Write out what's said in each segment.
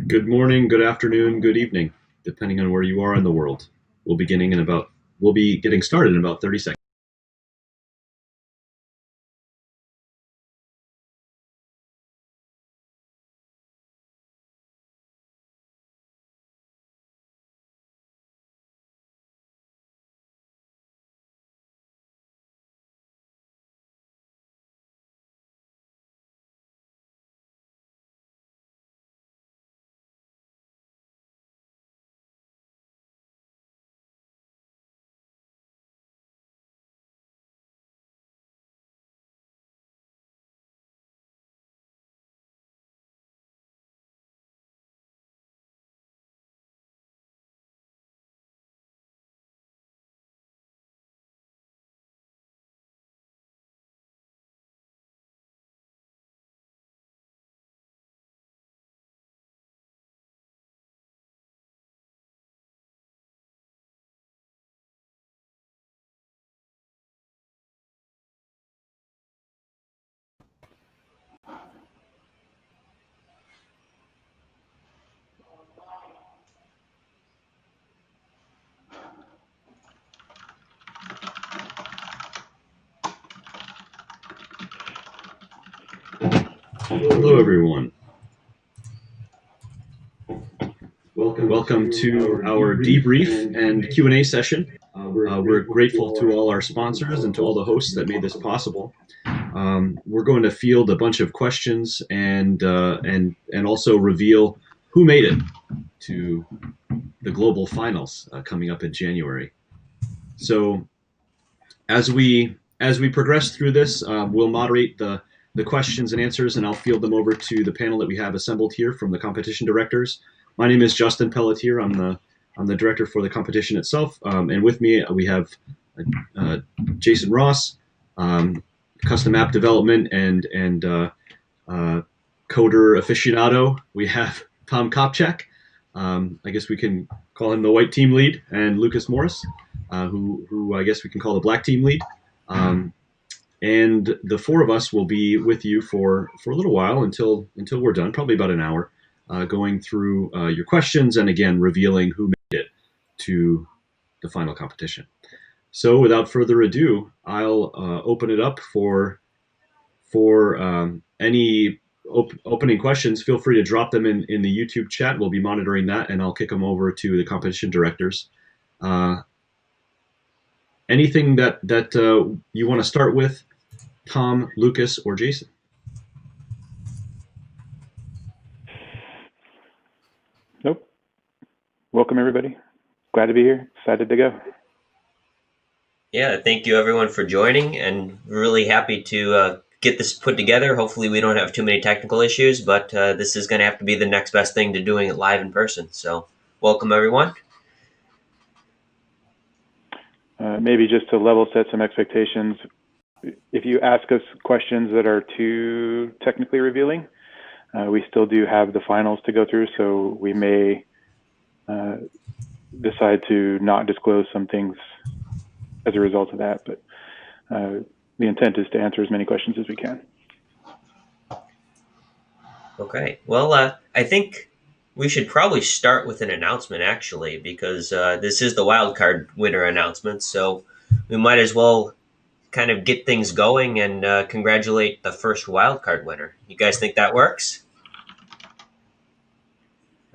Good morning, good afternoon, good evening, depending on where you are in the world. We'll be getting started in about 30 seconds. Hello, everyone. Welcome to our debrief and Q&A session. We're grateful to all our sponsors and to all the hosts that made this possible. We're going to field a bunch of questions and also reveal who made it to the global finals coming up in January. So as we progress through this, we'll moderate the questions and answers, and I'll field them over to the panel that we have assembled here from the competition directors. My name is Justin Pelletier. I'm the director for the competition itself, and with me we have Jason Ross, custom app development and coder aficionado. We have Tom Kopchak. I guess we can call him the white team lead, and Lucas Morris, who I guess we can call the black team lead. And the four of us will be with you for a little while until we're done, probably about an hour, going through your questions and again revealing who made it to the final competition. So without further ado, I'll open it up for any opening questions. Feel free to drop them in the YouTube chat. We'll be monitoring that, and I'll kick them over to the competition directors. Anything that you want to start with, Tom, Lucas, or Jason? Nope. Welcome, everybody. Glad to be here. Excited to go. Yeah, thank you everyone for joining, and really happy to get this put together. Hopefully we don't have too many technical issues, but this is going to have to be the next best thing to doing it live in person. So welcome everyone. Maybe just to level set some expectations, if you ask us questions that are too technically revealing, we still do have the finals to go through, so we may decide to not disclose some things as a result of that, but the intent is to answer as many questions as we can. Okay, well, I think we should probably start with an announcement, actually, because this is the wildcard winner announcement, so we might as well kind of get things going and congratulate the first wildcard winner. You guys think that works?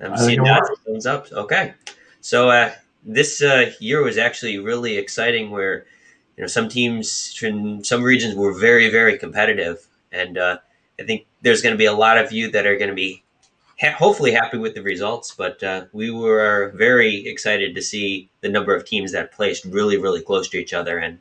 I'm seeing that thumbs up. Okay, so this year was actually really exciting. Where some teams in some regions were very, very competitive, and I think there's going to be a lot of you that are going to be hopefully happy with the results. But we were very excited to see the number of teams that placed really, really close to each other, and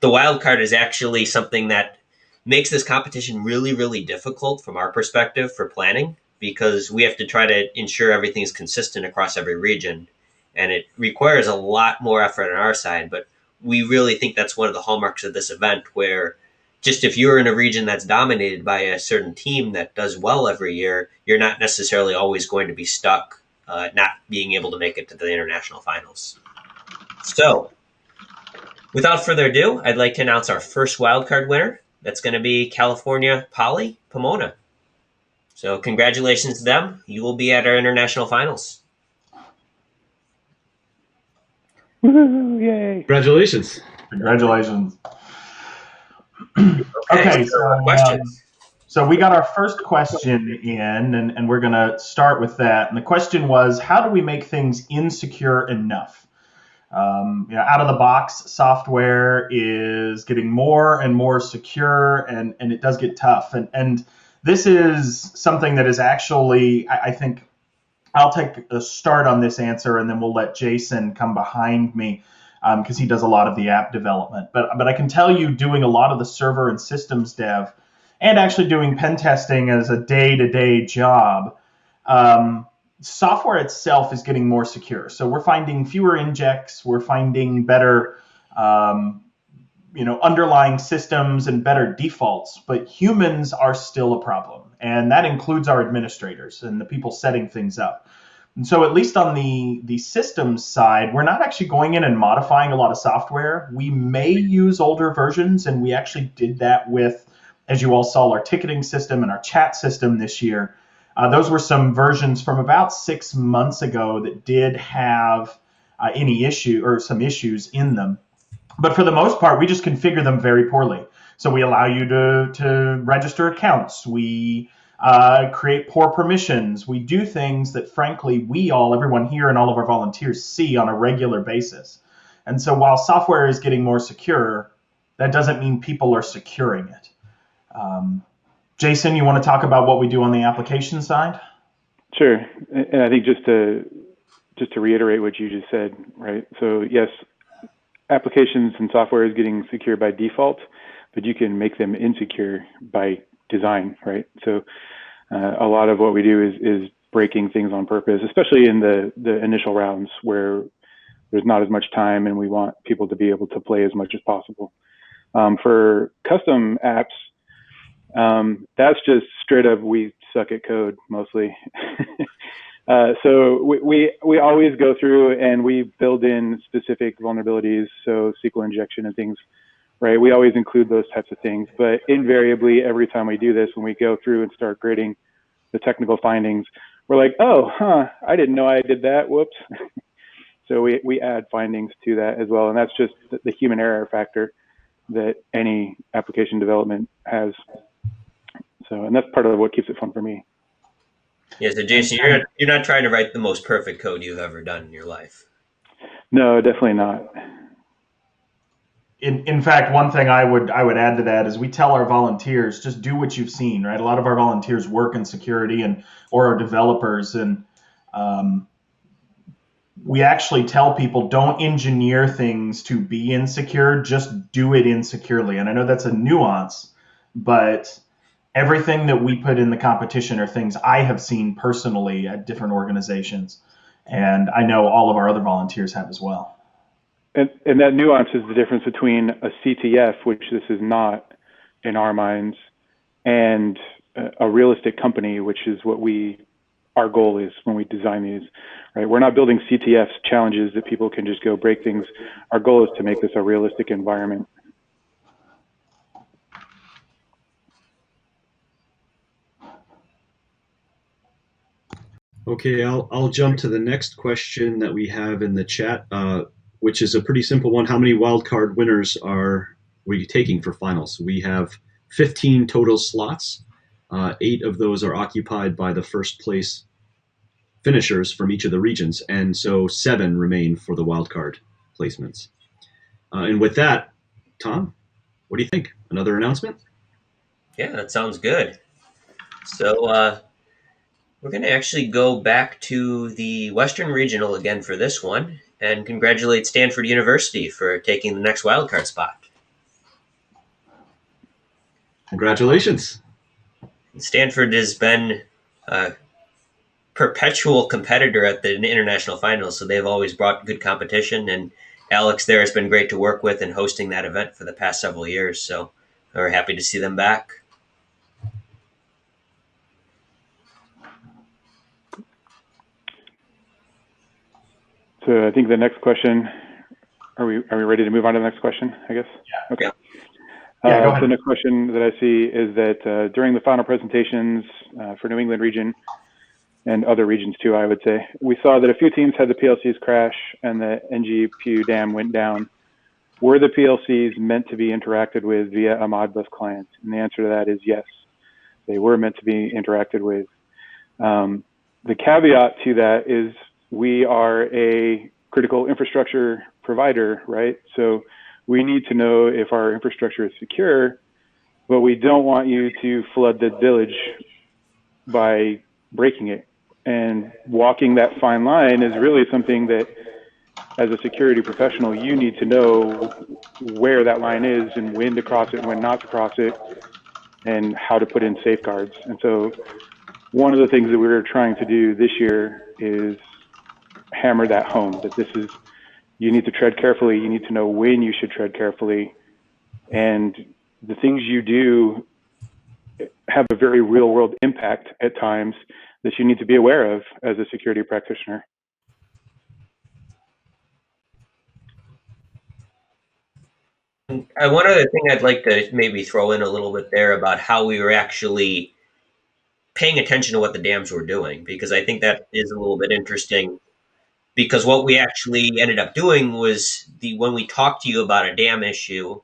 the wild card is actually something that makes this competition really, really difficult from our perspective for planning, because we have to try to ensure everything is consistent across every region. And it requires a lot more effort on our side. But we really think that's one of the hallmarks of this event, where just if you're in a region that's dominated by a certain team that does well every year, you're not necessarily always going to be stuck not being able to make it to the international finals. So without further ado, I'd like to announce our first wildcard winner. That's going to be California Poly Pomona. So congratulations to them. You will be at our international finals. Woohoo! Yay! Congratulations. Congratulations. Okay, Okay, questions. so we got our first question in, and we're going to start with that. And the question was, how do we make things insecure enough? Out of the box, software is getting more and more secure, and it does get tough. And this is something that is actually, I think, I'll take a start on this answer, and then we'll let Jason come behind me because he does a lot of the app development. But I can tell you, doing a lot of the server and systems dev, and actually doing pen testing as a day-to-day job, software itself is getting more secure. So we're finding fewer injects, we're finding better underlying systems and better defaults, but humans are still a problem. And that includes our administrators and the people setting things up. And so at least on the systems side, we're not actually going in and modifying a lot of software. We may use older versions, and we actually did that with, as you all saw, our ticketing system and our chat system this year. Those were some versions from about 6 months ago that did have any issue or some issues in them. But for the most part, we just configure them very poorly. So we allow you to register accounts. We create poor permissions. We do things that, frankly, everyone here and all of our volunteers see on a regular basis. And so while software is getting more secure, that doesn't mean people are securing it. Jason, you want to talk about what we do on the application side? Sure. And I think just to reiterate what you just said, right? So yes, applications and software is getting secure by default, but you can make them insecure by design, right? So a lot of what we do is breaking things on purpose, especially in the initial rounds where there's not as much time and we want people to be able to play as much as possible. For custom apps, that's just straight up we suck at code mostly. So we always go through and we build in specific vulnerabilities, so SQL injection and things, right? We always include those types of things, but invariably every time we do this, when we go through and start grading the technical findings, we're like, I didn't know I did that, whoops. So we add findings to that as well, and that's just the human error factor that any application development has. So, and that's part of what keeps it fun for me. Yeah, so Jason, you're not trying to write the most perfect code you've ever done in your life. No, definitely not. In fact, one thing I would add to that is we tell our volunteers, just do what you've seen, right? A lot of our volunteers work in security or are developers, and we actually tell people, don't engineer things to be insecure, just do it insecurely. And I know that's a nuance, but everything that we put in the competition are things I have seen personally at different organizations. And I know all of our other volunteers have as well. And that nuance is the difference between a CTF, which this is not in our minds, and a realistic company, which is what our goal is when we design these, right? We're not building CTFs challenges that people can just go break things. Our goal is to make this a realistic environment. Okay, I'll jump to the next question that we have in the chat, which is a pretty simple one. How many wildcard winners are we taking for finals? We have 15 total slots. 8 of those are occupied by the first place finishers from each of the regions, and so 7 remain for the wildcard placements. And with that, Tom, what do you think? Another announcement? Yeah, that sounds good. So we're going to actually go back to the Western Regional again for this one, and congratulate Stanford University for taking the next wildcard spot. Congratulations. Stanford has been a perpetual competitor at the international finals, so they've always brought good competition, and Alex there has been great to work with in hosting that event for the past several years, so we're happy to see them back. So I think the next question, are we ready to move on to the next question, I guess? Yeah. Okay. Yeah, go ahead. The next question that I see is that during the final presentations for New England region and other regions too, I would say, we saw that a few teams had the PLCs crash and the NGPU dam went down. Were the PLCs meant to be interacted with via a Modbus client? And the answer to that is yes, they were meant to be interacted with. The caveat to that is we are a critical infrastructure provider, right? So we need to know if our infrastructure is secure, but we don't want you to flood the village by breaking it. And walking that fine line is really something that, as a security professional, you need to know where that line is and when to cross it and when not to cross it and how to put in safeguards. And so one of the things that we're trying to do this year is hammer that home, that this is, you need to tread carefully, you need to know when you should tread carefully, and the things you do have a very real world impact at times that you need to be aware of as a security practitioner. One other thing I'd like to maybe throw in a little bit there about how we were actually paying attention to what the dams were doing, because I think that is a little bit interesting. Because what we actually ended up doing was when we talked to you about a dam issue,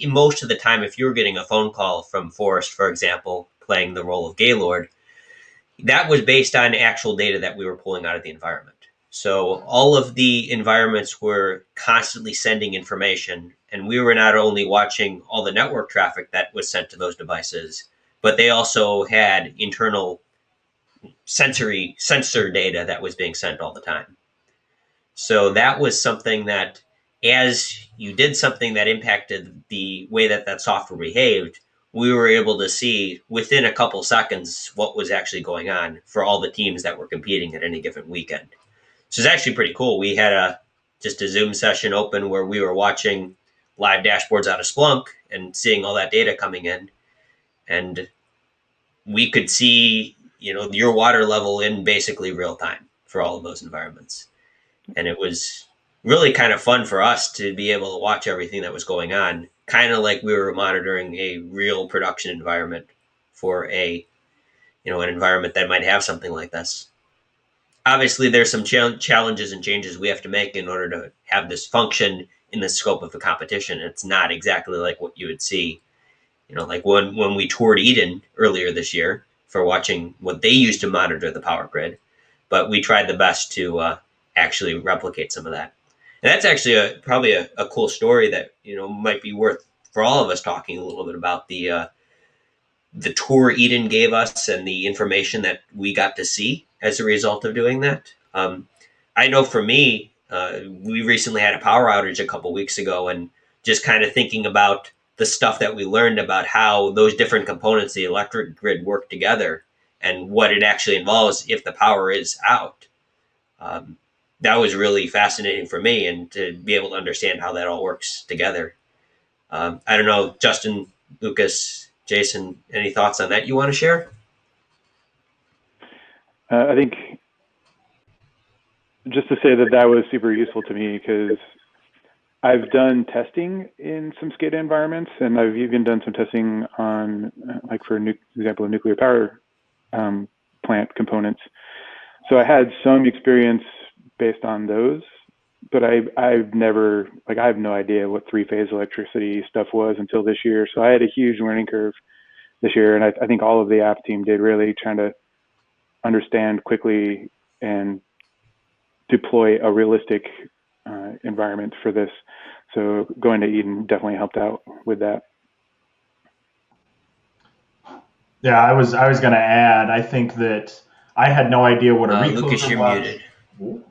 most of the time, if you were getting a phone call from Forrest, for example, playing the role of Gaylord, that was based on actual data that we were pulling out of the environment. So all of the environments were constantly sending information, and we were not only watching all the network traffic that was sent to those devices, but they also had internal sensor data that was being sent all the time. So that was something that, as you did something that impacted the way that that software behaved, we were able to see within a couple seconds what was actually going on for all the teams that were competing at any given weekend. So it's actually pretty cool. We had just a Zoom session open where we were watching live dashboards out of Splunk and seeing all that data coming in, and we could see, your water level in basically real time for all of those environments. And it was really kind of fun for us to be able to watch everything that was going on, kind of like we were monitoring a real production environment for an environment that might have something like this. Obviously, there's some challenges and changes we have to make in order to have this function in the scope of a competition. It's not exactly like what you would see, like when we toured Eden earlier this year for watching what they used to monitor the power grid, but we tried the best to actually replicate some of that. And that's actually probably a cool story that might be worth for all of us talking a little bit about the tour Eden gave us and the information that we got to see as a result of doing that. I know for me, we recently had a power outage a couple weeks ago, and just kind of thinking about the stuff that we learned about how those different components, the electric grid, work together and what it actually involves if the power is out. That was really fascinating for me, and to be able to understand how that all works together. I don't know, Justin, Lucas, Jason, any thoughts on that you want to share? I think just to say that was super useful to me, because I've done testing in some SCADA environments, and I've even done some testing on, like for example, of nuclear power plant components. So I had some experience based on those, but I've never, I have no idea what three-phase electricity stuff was until this year. So I had a huge learning curve this year, and I think all of the app team did, really trying to understand quickly and deploy a realistic environment for this. So going to Eden definitely helped out with that. Yeah, I was going to add, I think that I had no idea what a recloser Lucas, you're was. muted. Ooh.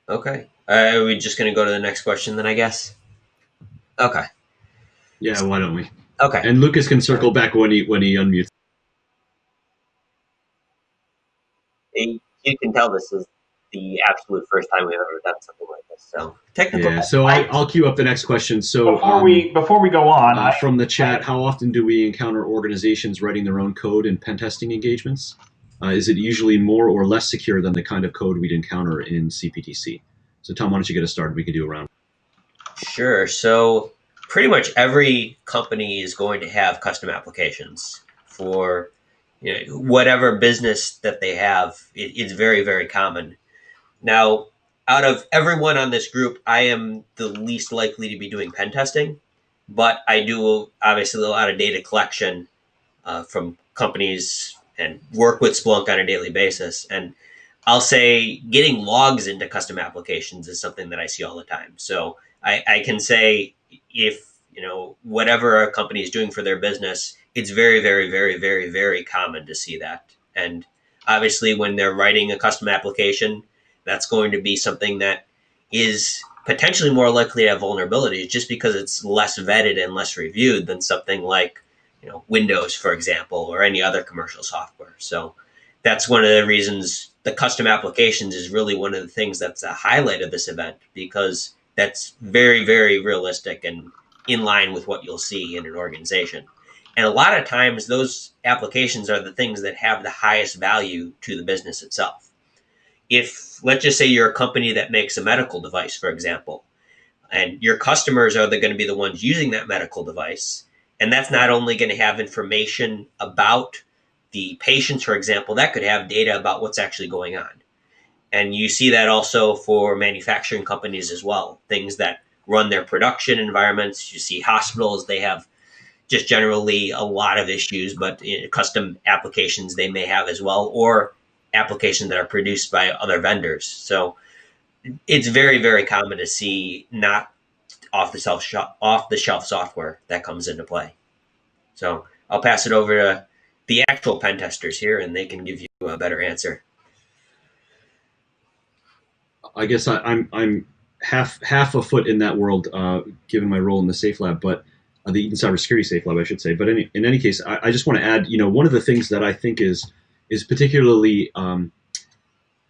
Okay. Are we just going to go to the next question then, I guess? Okay. Yeah, why don't we? Okay. And Lucas can circle back when he unmutes. You can tell this is the absolute first time we've ever done something like this. So technical. Yeah. So I'll queue up the next question. So Before we go on, from the chat, how often do we encounter organizations writing their own code in pen testing engagements? Is it usually more or less secure than the kind of code we'd encounter in CPTC? So Tom, why don't you get us started? We can do a round. Sure. So pretty much every company is going to have custom applications for whatever business that they have. It's very, very common. Now, out of everyone on this group, I am the least likely to be doing pen testing, but I do obviously a lot of data collection from companies and work with Splunk on a daily basis. And I'll say getting logs into custom applications is something that I see all the time. So I can say if whatever a company is doing for their business, it's very, very, very, very, very common to see that. And obviously, when they're writing a custom application, that's going to be something that is potentially more likely to have vulnerabilities just because it's less vetted and less reviewed than something like Windows, for example, or any other commercial software. So that's one of the reasons the custom applications is really one of the things that's a highlight of this event, because that's very, very realistic and in line with what you'll see in an organization. And a lot of times those applications are the things that have the highest value to the business itself. If, let's just say, you're a company that makes a medical device, for example, and your customers are going to be the ones using that medical device, and that's not only going to have information about the patients, for example, that could have data about what's actually going on. And you see that also for manufacturing companies as well, things that run their production environments. You see hospitals, they have just generally a lot of issues, but custom applications they may have as well, or applications that are produced by other vendors. So it's very, very common to see not off the shelf software that comes into play. So I'll pass it over to the actual pen testers here, and they can give you a better answer. I guess I'm half a foot in that world, given my role in the Safe Lab, but the cybersecurity Safe Lab, I should say. But in any case, I just want to add, one of the things that I think is particularly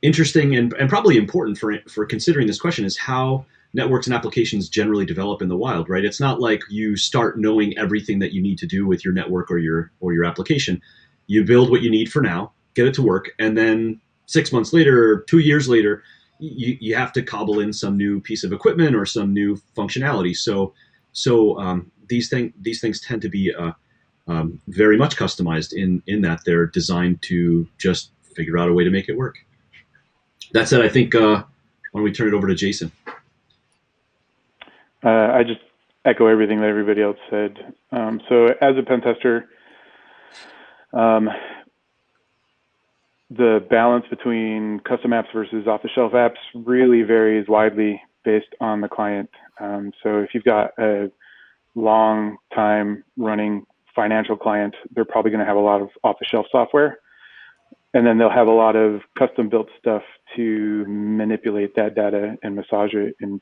interesting and probably important for considering this question is how networks and applications generally develop in the wild, right? It's not like you start knowing everything that you need to do with your network or your application. You build what you need for now, get it to work, and then 6 months later, or 2 years later, you have to cobble in some new piece of equipment or some new functionality. So these things tend to be very much customized in that they're designed to just figure out a way to make it work. That said, I think why don't we turn it over to Jason? I just echo everything that everybody else said. So as a pen tester, the balance between custom apps versus off-the-shelf apps really varies widely based on the client. So if you've got a long time running financial client, they're probably going to have a lot of off-the-shelf software. And then they'll have a lot of custom built stuff to manipulate that data and massage it and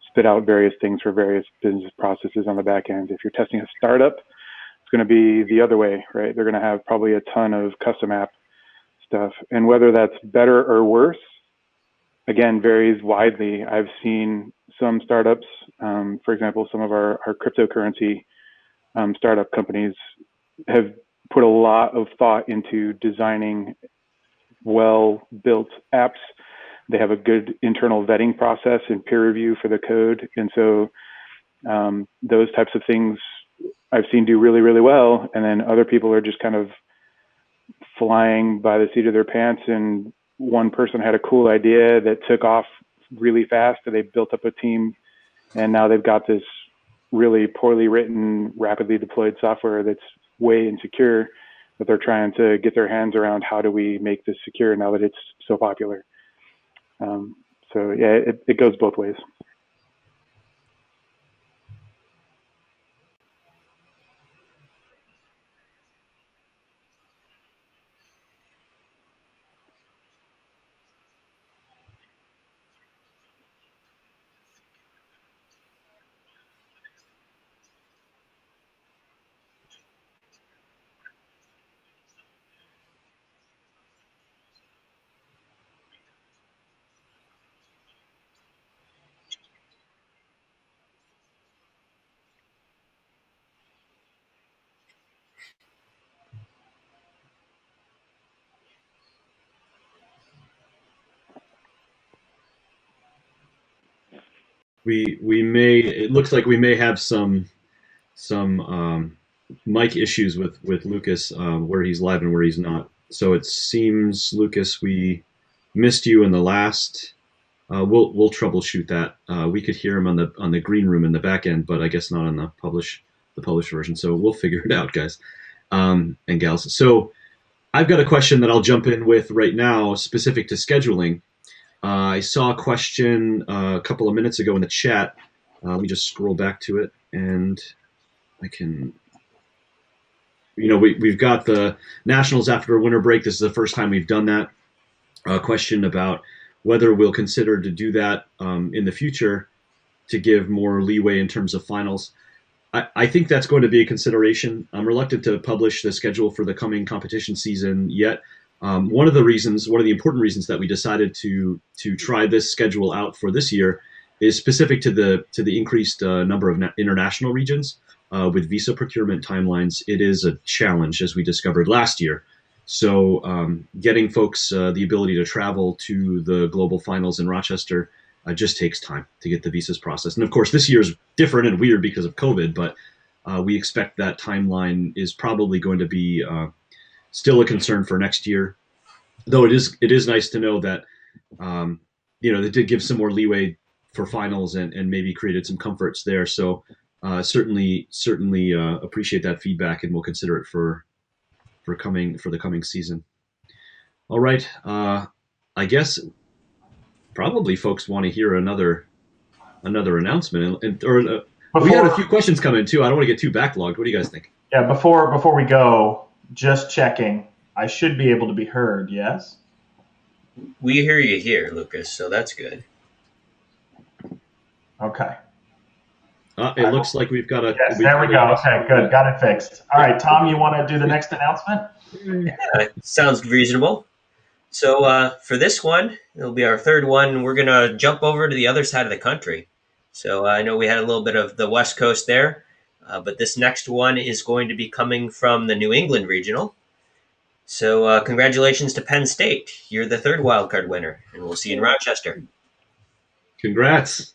spit out various things for various business processes on the back end. If you're testing a startup, it's going to be the other way, right? They're going to have probably a ton of custom app stuff. And whether that's better or worse, again, varies widely. I've seen some startups, for example, some of our cryptocurrency startup companies have put a lot of thought into designing well-built apps. They have a good internal vetting process and peer review for the code. And so those types of things I've seen do really, really well. And then other people are just kind of flying by the seat of their pants. And one person had a cool idea that took off really fast, and they built up a team. And now they've got this really poorly written, rapidly deployed software that's way insecure, that they're trying to get their hands around. How do we make this secure now that it's so popular? So yeah, it goes both ways. we may. It looks like we may have some mic issues with Lucas, where he's live and where he's not. So it seems, Lucas, we missed you in the last. We'll troubleshoot that. We could hear him on the green room in the back end, but I guess not on the published version. So we'll figure it out, guys and gals. So I've got a question that I'll jump in with right now, specific to scheduling. I saw a question a couple of minutes ago in the chat. Let me just scroll back to it, and I can. We've got the Nationals after a winter break. This is the first time we've done that. A question about whether we'll consider to do that in the future to give more leeway in terms of finals. I think that's going to be a consideration. I'm reluctant to publish the schedule for the coming competition season yet. One of the important reasons that we decided to try this schedule out for this year is specific to the increased number of international regions with visa procurement timelines. It is a challenge, as we discovered last year. So getting folks the ability to travel to the global finals in Rochester just takes time to get the visas processed. And of course, this year is different and weird because of COVID, but we expect that timeline is probably going to be still a concern for next year. Though it is nice to know that they did give some more leeway for finals and maybe created some comforts there. So certainly appreciate that feedback, and we'll consider it for the coming season. All right, I guess probably folks want to hear another announcement, we had a few questions come in too. I don't want to get too backlogged. What do you guys think? Yeah, before we go, just checking. I should be able to be heard. Yes. We hear you here, Lucas. So that's good. Okay. It looks like we've got a. Yes, there we go. Okay, good. Got it fixed. All right, Tom, you want to do the next announcement? Yeah, sounds reasonable. So for this one, it'll be our third one. We're going to jump over to the other side of the country. So I know we had a little bit of the West Coast there, but this next one is going to be coming from the New England Regional. So congratulations to Penn State. You're the third wildcard winner, and we'll see you in Rochester. Congrats.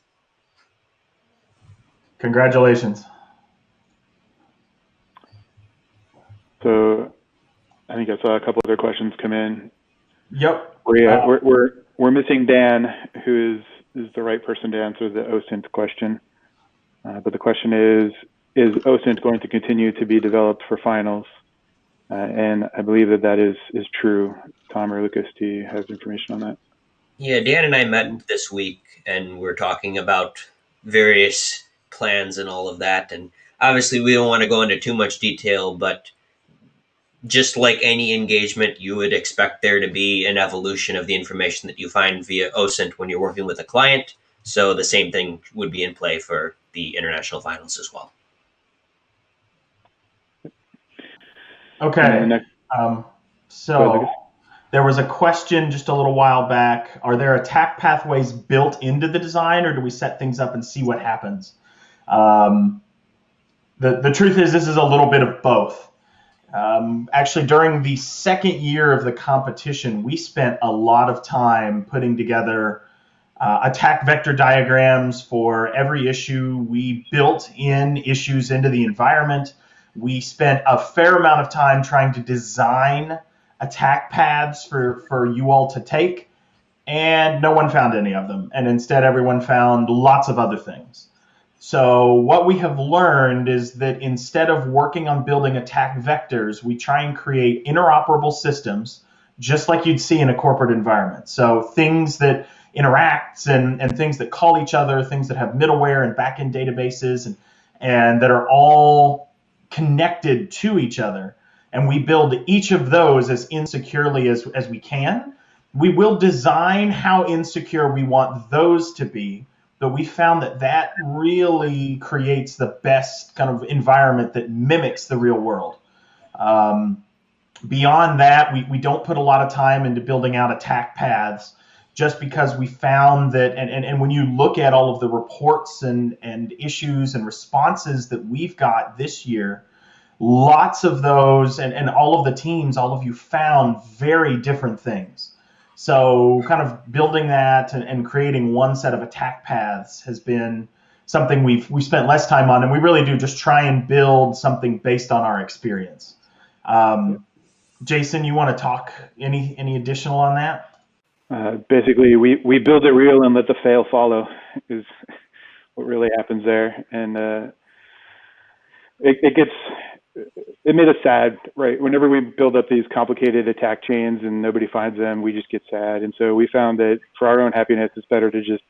Congratulations. So I think I saw a couple other questions come in. Yep. We're missing Dan, who is the right person to answer the OSINT question. But the question is OSINT going to continue to be developed for finals? And I believe that is true. Tom or Lucas, do you have information on that? Yeah, Dan and I met this week, and we're talking about various plans and all of that. And obviously, we don't want to go into too much detail, but just like any engagement, you would expect there to be an evolution of the information that you find via OSINT when you're working with a client. So the same thing would be in play for the international finals as well. Okay. So there was a question just a little while back. Are there attack pathways built into the design, or do we set things up and see what happens? The truth is, this is a little bit of both. Actually, during the second year of the competition, we spent a lot of time putting together attack vector diagrams for every issue. We built in issues into the environment. We spent a fair amount of time trying to design attack paths for you all to take, and no one found any of them. And instead, everyone found lots of other things. So what we have learned is that instead of working on building attack vectors, we try and create interoperable systems, just like you'd see in a corporate environment. So things that interact and things that call each other, things that have middleware and backend databases and that are all connected to each other. And we build each of those as insecurely as we can. We will design how insecure we want those to be, but we found that really creates the best kind of environment that mimics the real world. Beyond that, we don't put a lot of time into building out attack paths, just because we found that, and when you look at all of the reports and issues and responses that we've got this year, lots of those and all of the teams, all of you found very different things. So kind of building that and creating one set of attack paths has been something we spent less time on, and we really do just try and build something based on our experience. Jason, you want to talk any additional on that? Basically, we build it real and let the fail follow is what really happens there. And it made us sad, right? Whenever we build up these complicated attack chains and nobody finds them, we just get sad. And so we found that for our own happiness, it's better to just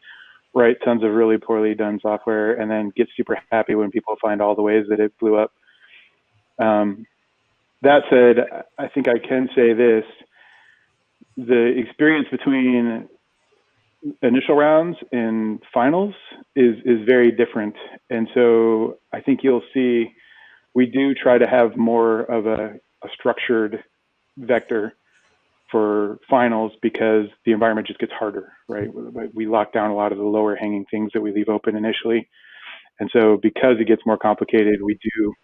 write tons of really poorly done software and then get super happy when people find all the ways that it blew up. That said, I think I can say this. The experience between initial rounds and finals is very different. And so I think you'll see we do try to have more of a structured vector for finals because the environment just gets harder, right? We lock down a lot of the lower hanging things that we leave open initially. And so because it gets more complicated, we do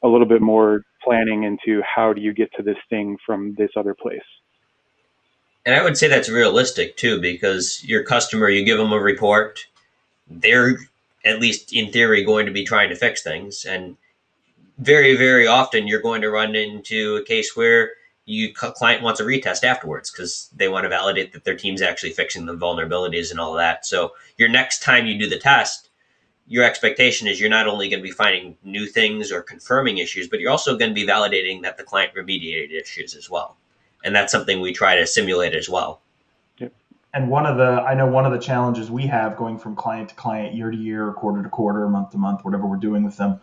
a little bit more planning into how do you get to this thing from this other place. And I would say that's realistic too, because your customer, you give them a report, they're at least in theory going to be trying to fix things. And very, very often you're going to run into a case where client wants a retest afterwards because they want to validate that their team's actually fixing the vulnerabilities and all that. So your next time you do the test, your expectation is you're not only going to be finding new things or confirming issues, but you're also going to be validating that the client remediated issues as well. And that's something we try to simulate as well. Yep. And I know one of the challenges we have going from client to client, year to year, quarter to quarter, month to month, whatever we're doing with them,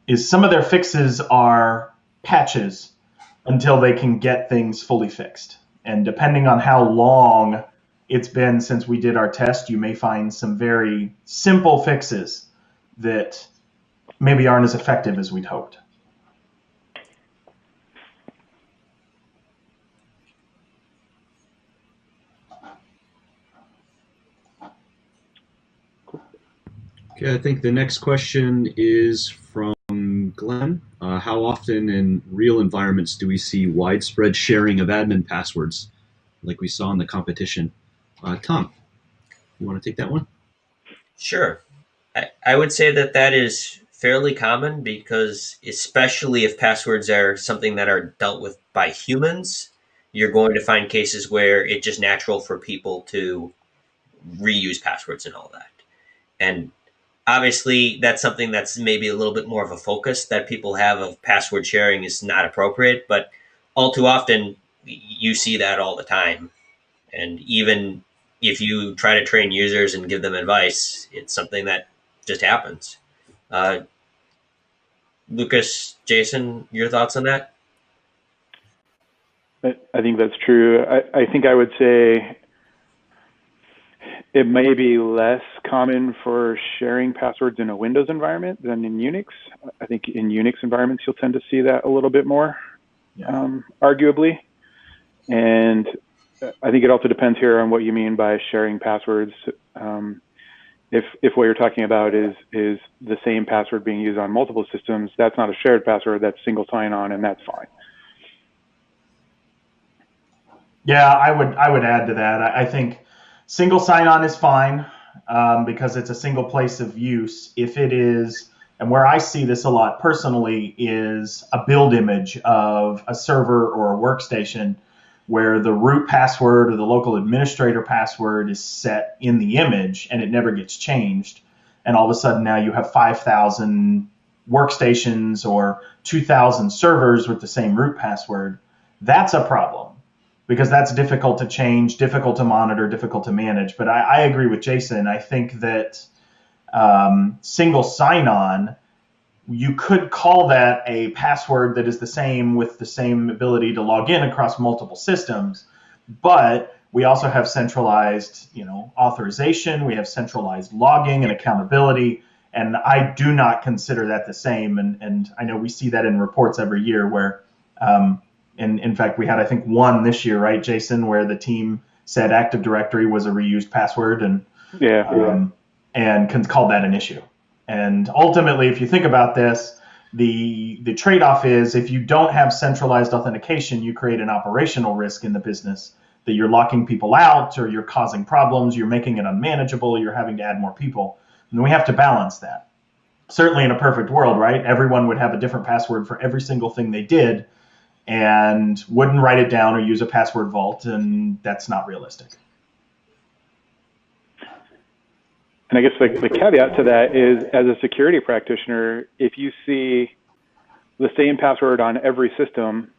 is some of their fixes are patches until they can get things fully fixed. And depending on how long it's been since we did our test, you may find some very simple fixes that maybe aren't as effective as we'd hoped. Okay, I think the next question is from Glenn. How often in real environments do we see widespread sharing of admin passwords like we saw in the competition? Tom, you want to take that one? Sure. I would say that is fairly common because especially if passwords are something that are dealt with by humans, you're going to find cases where it's just natural for people to reuse passwords and all that. And obviously that's something that's maybe a little bit more of a focus that people have of password sharing is not appropriate, but all too often you see that all the time. And even if you try to train users and give them advice, it's something that just happens. Lucas, Jason, your thoughts on that? I think that's true. I think I would say it may be less common for sharing passwords in a Windows environment than in Unix. I think in Unix environments, you'll tend to see that a little bit more, arguably. And I think it also depends here on what you mean by sharing passwords. If what you're talking about is the same password being used on multiple systems, that's not a shared password, that's single sign-on, and that's fine. Yeah, I would add to that. I think single sign-on is fine because it's a single place of use. If it is, and where I see this a lot personally, is a build image of a server or a workstation where the root password or the local administrator password is set in the image and it never gets changed. And all of a sudden now you have 5,000 workstations or 2,000 servers with the same root password. That's a problem because that's difficult to change, difficult to monitor, difficult to manage. But I agree with Jason. I think that single sign-on, you could call that a password that is the same with the same ability to log in across multiple systems, but we also have centralized, authorization. We have centralized logging and accountability, and I do not consider that the same. And I know we see that in reports every year where, and in fact, we had I think one this year, right, Jason, where the team said Active Directory was a reused password, and called that an issue. And ultimately, if you think about this, the trade-off is if you don't have centralized authentication, you create an operational risk in the business that you're locking people out, or you're causing problems, you're making it unmanageable, you're having to add more people. And we have to balance that. Certainly in a perfect world, right? Everyone would have a different password for every single thing they did and wouldn't write it down or use a password vault, and that's not realistic. And I guess the caveat to that is, as a security practitioner, if you see the same password on every system,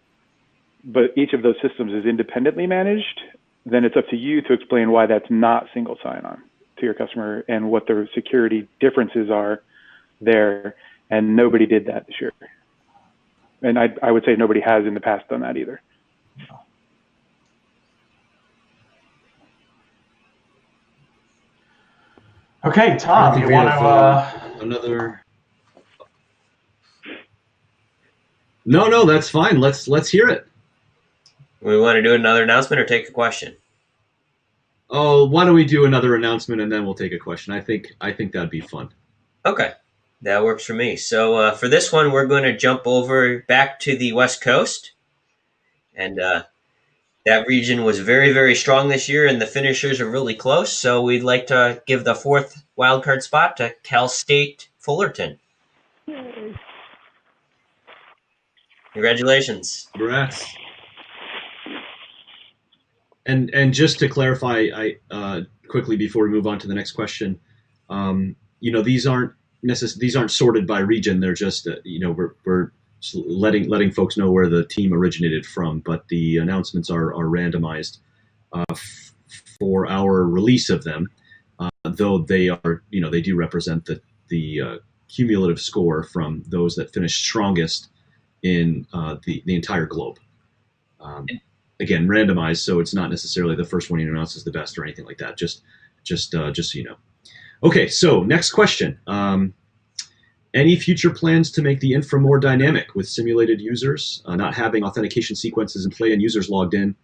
but each of those systems is independently managed, then it's up to you to explain why that's not single sign-on to your customer and what the security differences are there. And nobody did that this year. And I would say nobody has in the past done that either. Okay, Tom, you want to another? No, that's fine. Let's hear it. We want to do another announcement or take a question? Oh, why don't we do another announcement and then we'll take a question? I think that'd be fun. Okay, that works for me. So for this one, we're going to jump over back to the West Coast, and that region was very, very strong this year, and the finishers are really close. So we'd like to give the fourth wildcard spot to Cal State Fullerton. Congratulations! Congrats. And just to clarify, I quickly before we move on to the next question, these aren't sorted by region. They're just we're letting folks know where the team originated from, but the announcements are randomized for our release of them, though they are they do represent the cumulative score from those that finished strongest in the entire globe. Again, randomized, so it's not necessarily the first one you announce is the best or anything like that. Just so you know. Okay, so next question. Any future plans to make the infra more dynamic with simulated users? Not having authentication sequences in play and users logged in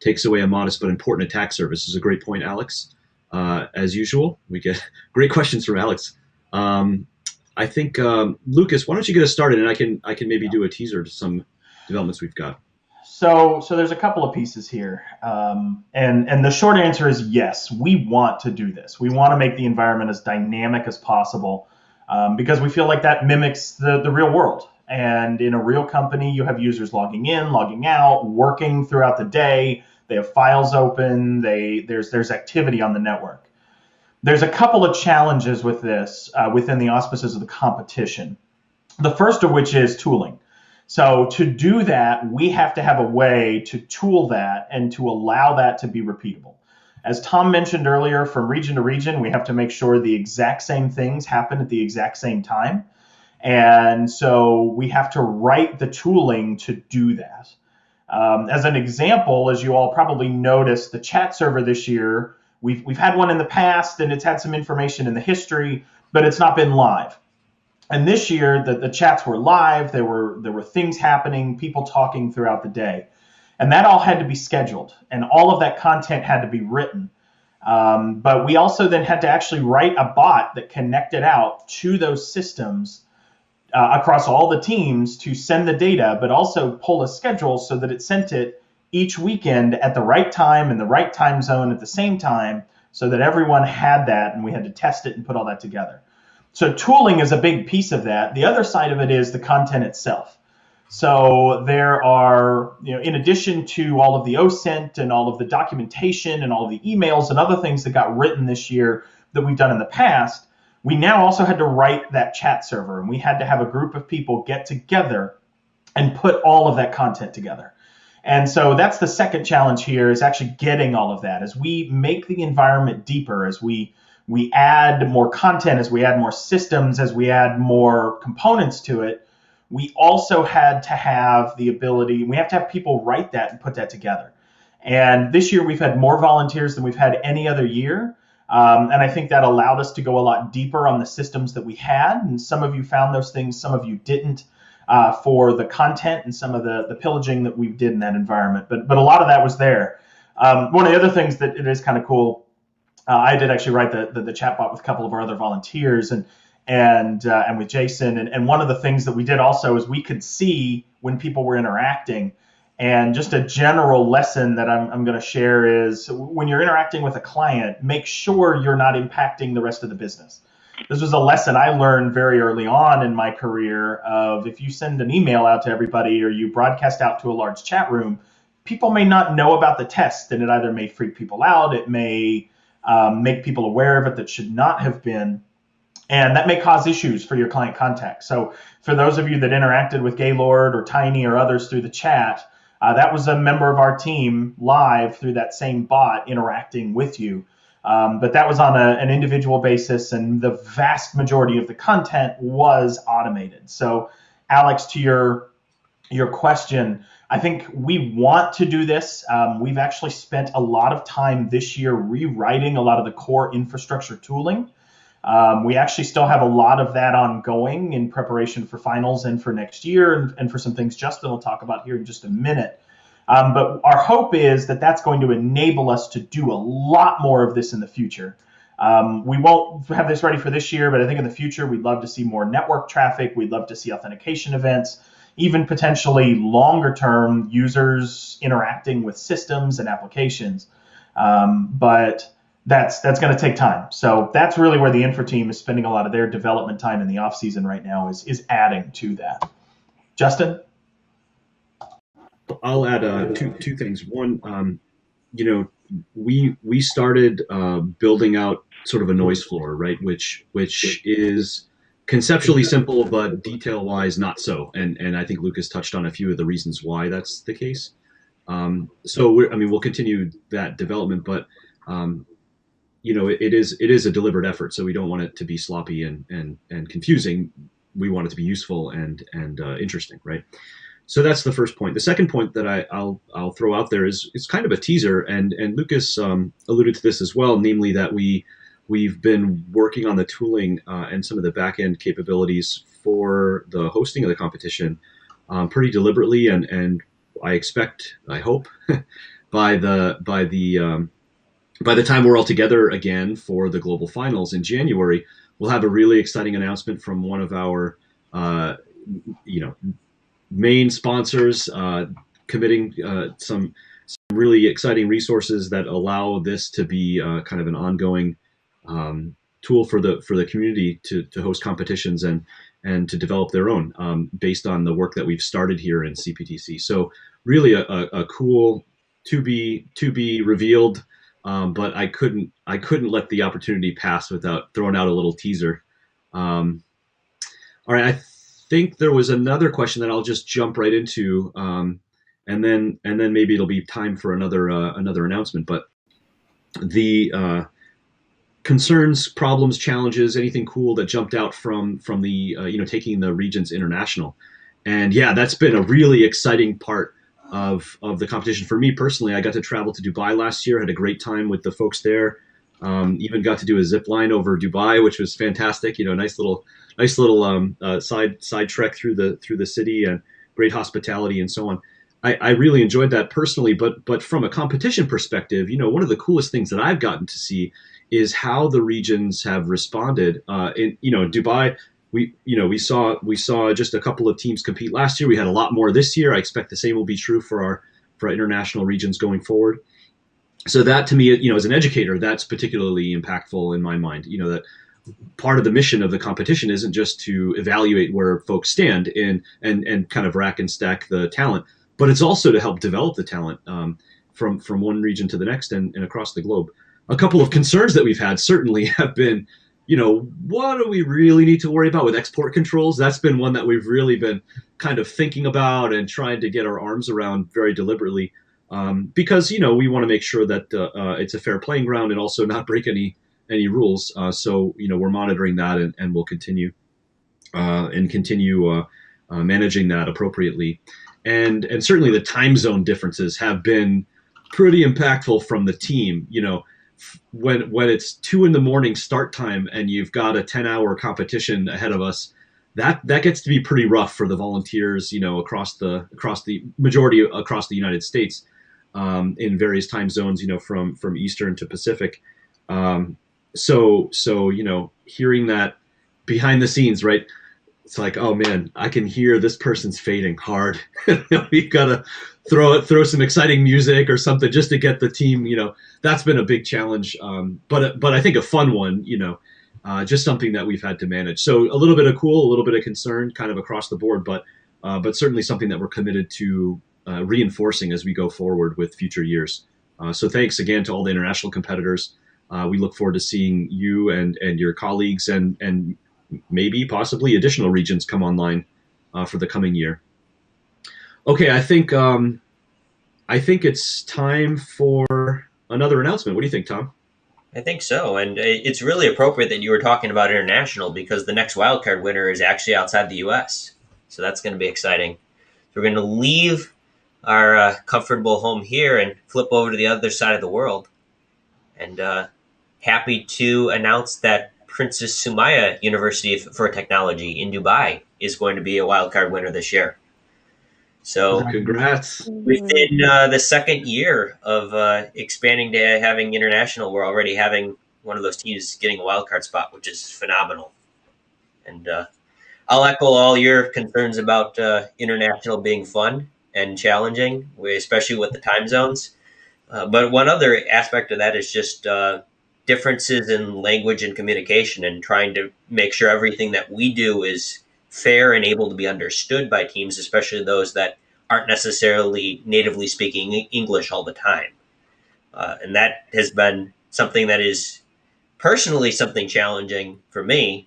takes away a modest but important attack surface. This is a great point, Alex. As usual, we get great questions from Alex. I think Lucas, why don't you get us started, and I can maybe do a teaser to some developments we've got. So there's a couple of pieces here, and the short answer is yes, we want to do this. We want to make the environment as dynamic as possible, because we feel like that mimics the real world. And in a real company, you have users logging in, logging out, working throughout the day. They have files open. There's activity on the network. There's a couple of challenges with this within the auspices of the competition. The first of which is tooling. So to do that, we have to have a way to tool that and to allow that to be repeatable. As Tom mentioned earlier, from region to region, we have to make sure the exact same things happen at the exact same time. And so we have to write the tooling to do that. As an example, as you all probably noticed, the chat server this year, we've had one in the past and it's had some information in the history, but it's not been live. And this year, the chats were live. There were things happening, people talking throughout the day. And that all had to be scheduled. And all of that content had to be written. But we also then had to actually write a bot that connected out to those systems across all the teams to send the data, but also pull a schedule so that it sent it each weekend at the right time in the right time zone at the same time, so that everyone had that and we had to test it and put all that together. So tooling is a big piece of that. The other side of it is the content itself. So there are, in addition to all of the OSINT and all of the documentation and all of the emails and other things that got written this year that we've done in the past, we now also had to write that chat server, and we had to have a group of people get together and put all of that content together. And so that's the second challenge here, is actually getting all of that. As we make the environment deeper, as we add more content, as we add more systems, as we add more components to it, we also had to have the ability, we have to have people write that and put that together. And this year we've had more volunteers than we've had any other year. And I think that allowed us to go a lot deeper on the systems that we had. And some of you found those things, some of you didn't, for the content and some of the pillaging that we did in that environment. But a lot of that was there. One of the other things that it is kind of cool, I did actually write the chatbot with a couple of our other volunteers and with Jason. And one of the things that we did also is we could see when people were interacting. And just a general lesson that I'm going to share is when you're interacting with a client, make sure you're not impacting the rest of the business. This was a lesson I learned very early on in my career of if you send an email out to everybody or you broadcast out to a large chat room, people may not know about the test, and it either may freak people out, it may make people aware of it that should not have been. And that may cause issues for your client contact. So for those of you that interacted with Gaylord or Tiny or others through the chat, that was a member of our team live through that same bot interacting with you. But that was on an individual basis, and the vast majority of the content was automated. So Alex, to your question, I think we want to do this. We've actually spent a lot of time this year rewriting a lot of the core infrastructure tooling. We actually still have a lot of that ongoing in preparation for finals and for next year, and for some things Justin will talk about here in just a minute. But our hope is that that's going to enable us to do a lot more of this in the future. We won't have this ready for this year, but I think in the future we'd love to see more network traffic. We'd love to see authentication events, even potentially longer term users interacting with systems and applications. But that's going to take time. So that's really where the infra team is spending a lot of their development time in the off season right now is adding to that. Justin? I'll add two things. One, we started building out sort of a noise floor, right? Which is conceptually simple, but detail wise not so. And I think Lucas touched on a few of the reasons why that's the case. So we'll continue that development, but it is a deliberate effort. So we don't want it to be sloppy and confusing. We want it to be useful and interesting, right? So that's the first point. The second point that I'll throw out there is kind of a teaser, and Lucas alluded to this as well, namely that we've been working on the tooling and some of the back end capabilities for the hosting of the competition pretty deliberately, and I hope by the time we're all together again for the global finals in January, we'll have a really exciting announcement from one of our main sponsors committing some really exciting resources that allow this to be kind of an ongoing tool for the community to host competitions and to develop their own based on the work that we've started here in CPTC. So really a cool to be revealed, but I couldn't let the opportunity pass without throwing out a little teaser. All right, I think there was another question that I'll just jump right into, and then maybe it'll be time for another announcement. But the concerns, problems, challenges, anything cool that jumped out from the taking the regions international, and yeah, that's been a really exciting part of the competition for me personally. I got to travel to Dubai last year, had a great time with the folks there. Even got to do a zip line over Dubai, which was fantastic. Nice little side trek through the city, and great hospitality and so on. I really enjoyed that personally, but from a competition perspective, one of the coolest things that I've gotten to see is how the regions have responded. In Dubai, we saw just a couple of teams compete last year. We had a lot more this year. I expect the same will be true for our international regions going forward. So that to me, as an educator, that's particularly impactful in my mind. That part of the mission of the competition isn't just to evaluate where folks stand in and kind of rack and stack the talent, but it's also to help develop the talent from one region to the next and across the globe. A couple of concerns that we've had certainly have been, what do we really need to worry about with export controls? That's been one that we've really been kind of thinking about and trying to get our arms around very deliberately. Because we want to make sure that it's a fair playing ground and also not break any rules. So we're monitoring that and we'll continue managing that appropriately. And certainly the time zone differences have been pretty impactful from the team. When it's 2 a.m. start time and you've got a 10-hour competition ahead of us, that gets to be pretty rough for the volunteers, across the majority across the United States. In various time zones, from Eastern to Pacific. So hearing that behind the scenes, right? it's like, oh man, I can hear this person's fading hard. We've got to throw some exciting music or something just to get the team. That's been a big challenge, but I think a fun one. Just something that we've had to manage. So a little bit of cool, a little bit of concern, kind of across the board, but certainly something that we're committed to reinforcing as we go forward with future years. So thanks again to all the international competitors. We look forward to seeing you and your colleagues and maybe possibly additional regions come online for the coming year. Okay, I think it's time for another announcement. What do you think, Tom? I think so, and it's really appropriate that you were talking about international because the next wildcard winner is actually outside the U.S., so that's going to be exciting. So we're going to leave our comfortable home here and flip over to the other side of the world, and happy to announce that Princess Sumaya University for Technology in Dubai is going to be a wildcard winner this year. So congrats. within the second year of expanding to having international, we're already having one of those teams getting a wildcard spot, which is phenomenal. And I'll echo all your concerns about international being fun and challenging, especially with the time zones. But one other aspect of that is just differences in language and communication and trying to make sure everything that we do is fair and able to be understood by teams, especially those that aren't necessarily natively speaking English all the time. And that has been something that is personally something challenging for me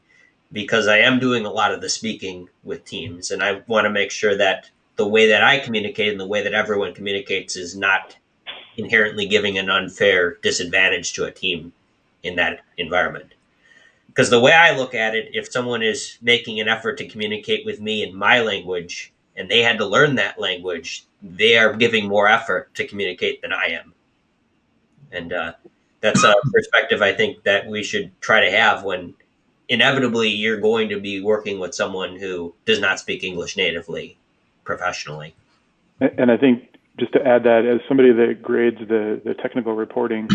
because I am doing a lot of the speaking with teams. And I want to make sure that the way that I communicate and the way that everyone communicates is not inherently giving an unfair disadvantage to a team in that environment. Because the way I look at it, if someone is making an effort to communicate with me in my language and they had to learn that language, they are giving more effort to communicate than I am. And that's a perspective I think that we should try to have when inevitably you're going to be working with someone who does not speak English natively professionally. And I think just to add that, as somebody that grades the technical reporting,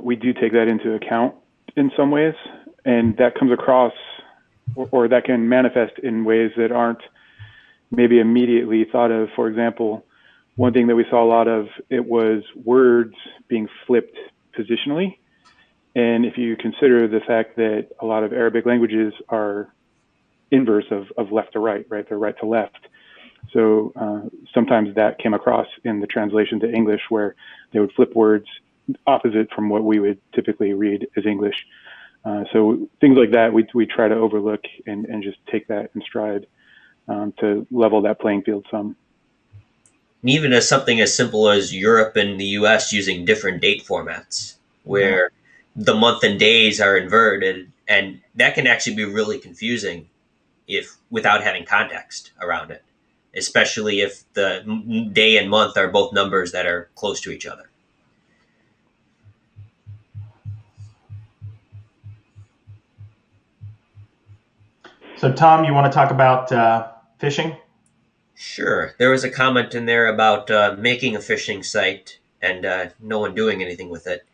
we do take that into account in some ways, and that comes across or that can manifest in ways that aren't maybe immediately thought of. For example, one thing that we saw a lot of, it was words being flipped positionally. And if you consider the fact that a lot of Arabic languages are inverse of left to right, right? They're right to left. So sometimes that came across in the translation to English where they would flip words opposite from what we would typically read as English. So things like that, we try to overlook and just take that in stride to level that playing field some. And even as something as simple as Europe and the US using different date formats, where the month and days are inverted, and that can actually be really confusing if without having context around it, especially if the day and month are both numbers that are close to each other. So, Tom, you want to talk about phishing? Sure. There was a comment in there about making a phishing site and no one doing anything with it.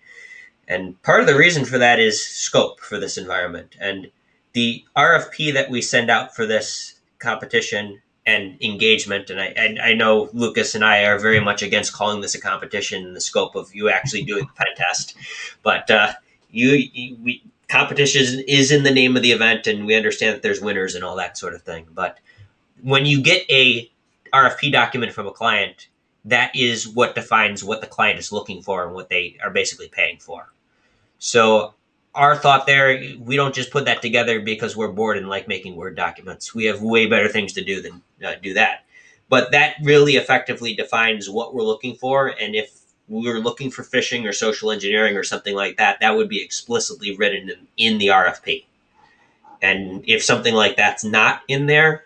And part of the reason for that is scope for this environment. And the RFP that we send out for this competition and engagement, and I know Lucas and I are very much against calling this a competition in the scope of you actually doing the pen test, but competition is in the name of the event, and we understand that there's winners and all that sort of thing. But when you get a RFP document from a client, that is what defines what the client is looking for and what they are basically paying for. So our thought there, we don't just put that together because we're bored and like making Word documents. We have way better things to do than do that. But that really effectively defines what we're looking for. And if we were looking for phishing or social engineering or something like that, that would be explicitly written in the RFP. And if something like that's not in there,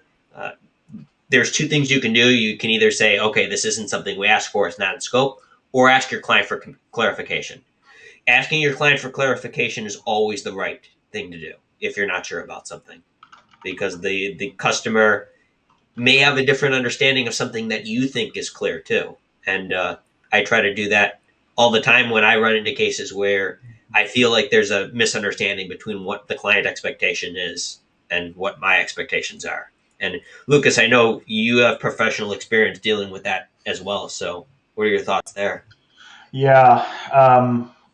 there's two things you can do. You can either say, okay, this isn't something we asked for, it's not in scope, or ask your client for clarification. Asking your client for clarification is always the right thing to do if you're not sure about something, because the customer may have a different understanding of something that you think is clear too. And I try to do that all the time when I run into cases where I feel like there's a misunderstanding between what the client expectation is and what my expectations are. And Lucas, I know you have professional experience dealing with that as well. So what are your thoughts there? Yeah,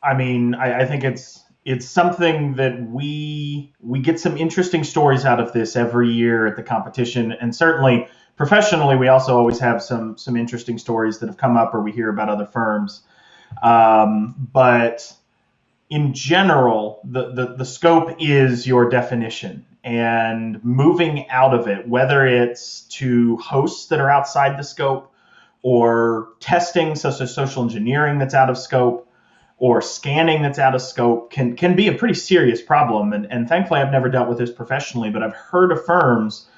I mean, I think it's something that we get some interesting stories out of this every year at the competition, and certainly professionally, we also always have some interesting stories that have come up or we hear about other firms. But in general, the scope is your definition, and moving out of it, whether it's to hosts that are outside the scope, or testing such as social engineering that's out of scope, or scanning that's out of scope, can be a pretty serious problem. And thankfully, I've never dealt with this professionally, but I've heard of firms,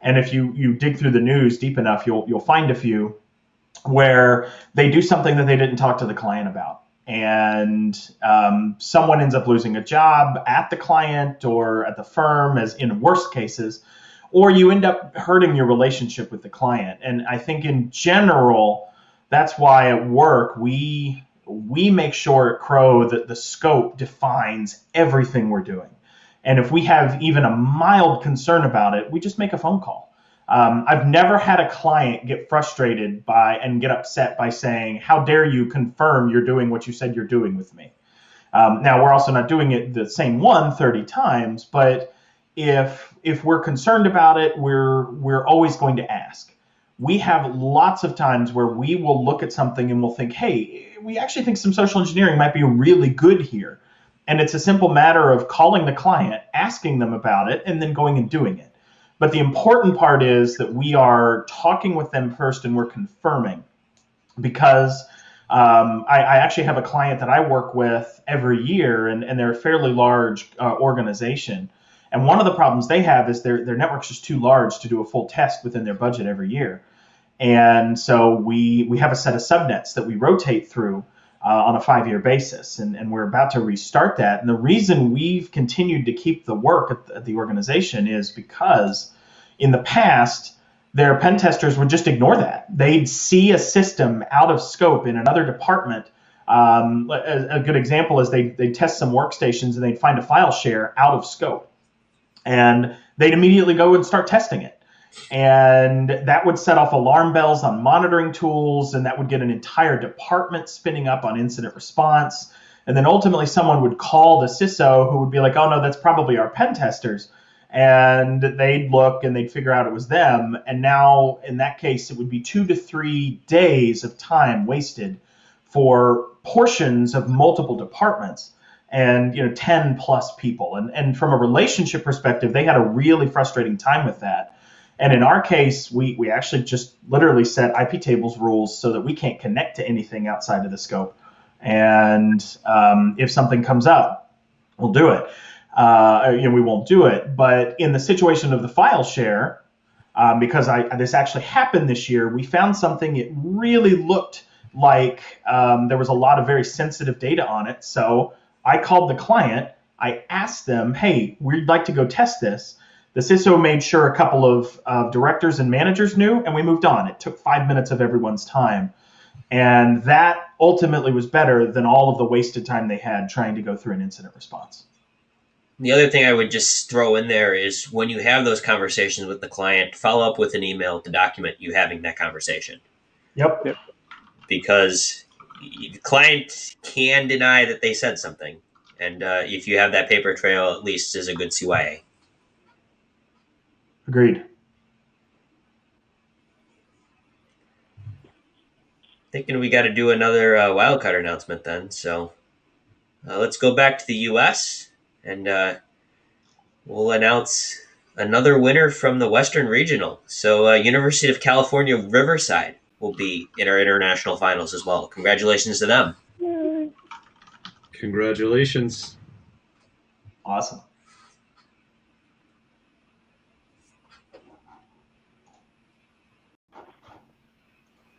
and if you dig through the news deep enough, you'll find a few where they do something that they didn't talk to the client about. And someone ends up losing a job at the client or at the firm, as in worst cases, or you end up hurting your relationship with the client. And I think in general, that's why at work we make sure at Crow that the scope defines everything we're doing. And if we have even a mild concern about it, we just make a phone call. I've never had a client get frustrated and get upset by saying, "How dare you confirm you're doing what you said you're doing with me?" Now, we're also not doing it the same 30 times, but if we're concerned about it, we're always going to ask. We have lots of times where we will look at something and we'll think, "Hey, we actually think some social engineering might be really good here." And it's a simple matter of calling the client, asking them about it, and then going and doing it. But the important part is that we are talking with them first and we're confirming, because I actually have a client that I work with every year, and they're a fairly large organization. And one of the problems they have is their network's just too large to do a full test within their budget every year. And so we have a set of subnets that we rotate through on a 5-year basis, and we're about to restart that. And the reason we've continued to keep the work at the organization is because in the past, their pen testers would just ignore that. They'd see a system out of scope in another department. A good example is they'd test some workstations and they'd find a file share out of scope. And they'd immediately go and start testing it. And that would set off alarm bells on monitoring tools, and that would get an entire department spinning up on incident response. And then ultimately someone would call the CISO, who would be like, "Oh no, that's probably our pen testers." And they'd look and they'd figure out it was them. And now in that case, it would be 2 to 3 days of time wasted for portions of multiple departments, and 10 plus people. And from a relationship perspective, they had a really frustrating time with that. And in our case, we actually just literally set IP tables rules so that we can't connect to anything outside of the scope. And if something comes up, we'll do it. We won't do it. But in the situation of the file share, because this actually happened this year, we found something. It really looked like there was a lot of very sensitive data on it. So I called the client. I asked them, "Hey, we'd like to go test this." The CISO made sure a couple of directors and managers knew, and we moved on. It took 5 minutes of everyone's time. And that ultimately was better than all of the wasted time they had trying to go through an incident response. The other thing I would just throw in there is when you have those conversations with the client, follow up with an email to document you having that conversation. Yep. Because the client can deny that they said something. And if you have that paper trail, at least is a good CYA. Agreed. Thinking we got to do another wildcard announcement then. So let's go back to the U.S. and we'll announce another winner from the Western Regional. So University of California, Riverside will be in our international finals as well. Congratulations to them. Yay. Congratulations. Awesome.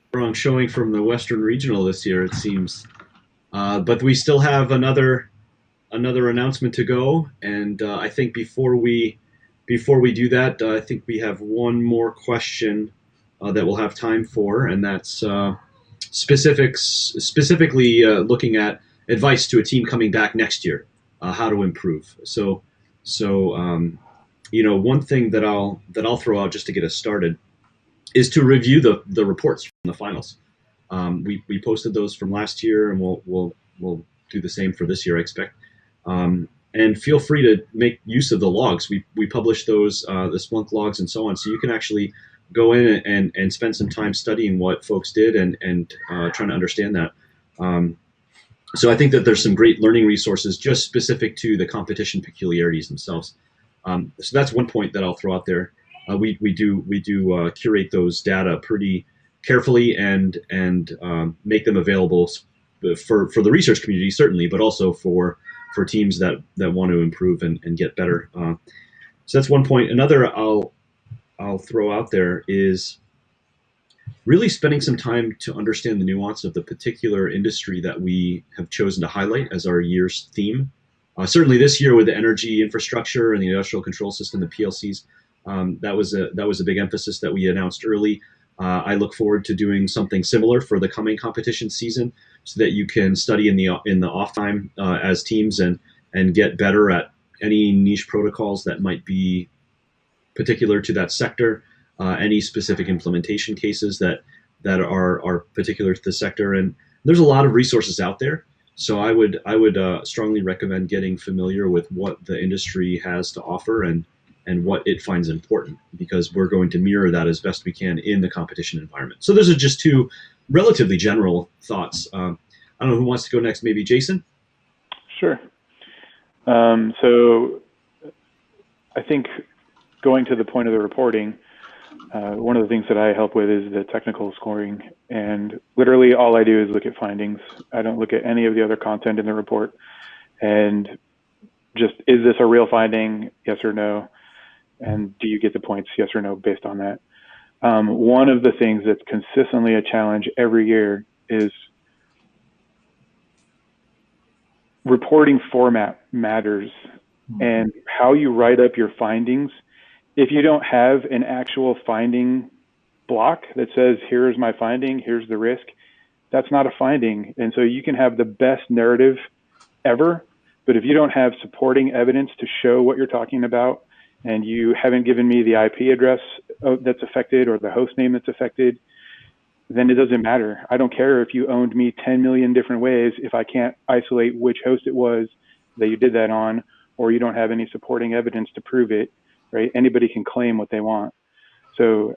Strong showing from the Western Regional this year, it seems. But we still have another announcement to go, and I think before we do that, I think we have one more question that we'll have time for, and that's specifically looking at advice to a team coming back next year, how to improve. So one thing that I'll throw out just to get us started is to review the reports from the finals. We posted those from last year, and we'll do the same for this year, I expect. And feel free to make use of the logs. We publish those, the Splunk logs and so on, so you can actually go in and spend some time studying what folks did and trying to understand that. So I think that there's some great learning resources just specific to the competition peculiarities themselves. So that's one point that I'll throw out there. We do curate those data pretty carefully and make them available for the research community, certainly, but also for teams that want to improve and get better. So that's one point. Another I'll throw out there is really spending some time to understand the nuance of the particular industry that we have chosen to highlight as our year's theme. Certainly this year with the energy infrastructure and the industrial control system, the PLCs, that was a big emphasis that we announced early. I look forward to doing something similar for the coming competition season, so that you can study in the off time as teams and get better at any niche protocols that might be particular to that sector, any specific implementation cases that are particular to the sector. And there's a lot of resources out there. So I would strongly recommend getting familiar with what the industry has to offer and what it finds important, because we're going to mirror that as best we can in the competition environment. So those are just two relatively general thoughts. I don't know who wants to go next. Maybe Jason? Sure. So I think going to the point of the reporting, one of the things that I help with is the technical scoring. And literally all I do is look at findings. I don't look at any of the other content in the report. And just, is this a real finding? Yes or no? And do you get the points, yes or no, based on that? One of the things that's consistently a challenge every year is reporting format matters, and how you write up your findings. If you don't have an actual finding block that says, here's my finding, here's the risk, that's not a finding. And so you can have the best narrative ever, but if you don't have supporting evidence to show what you're talking about, and you haven't given me the IP address that's affected or the host name that's affected, then it doesn't matter. I don't care if you owned me 10 million different ways if I can't isolate which host it was that you did that on, or you don't have any supporting evidence to prove it, right? Anybody can claim what they want. So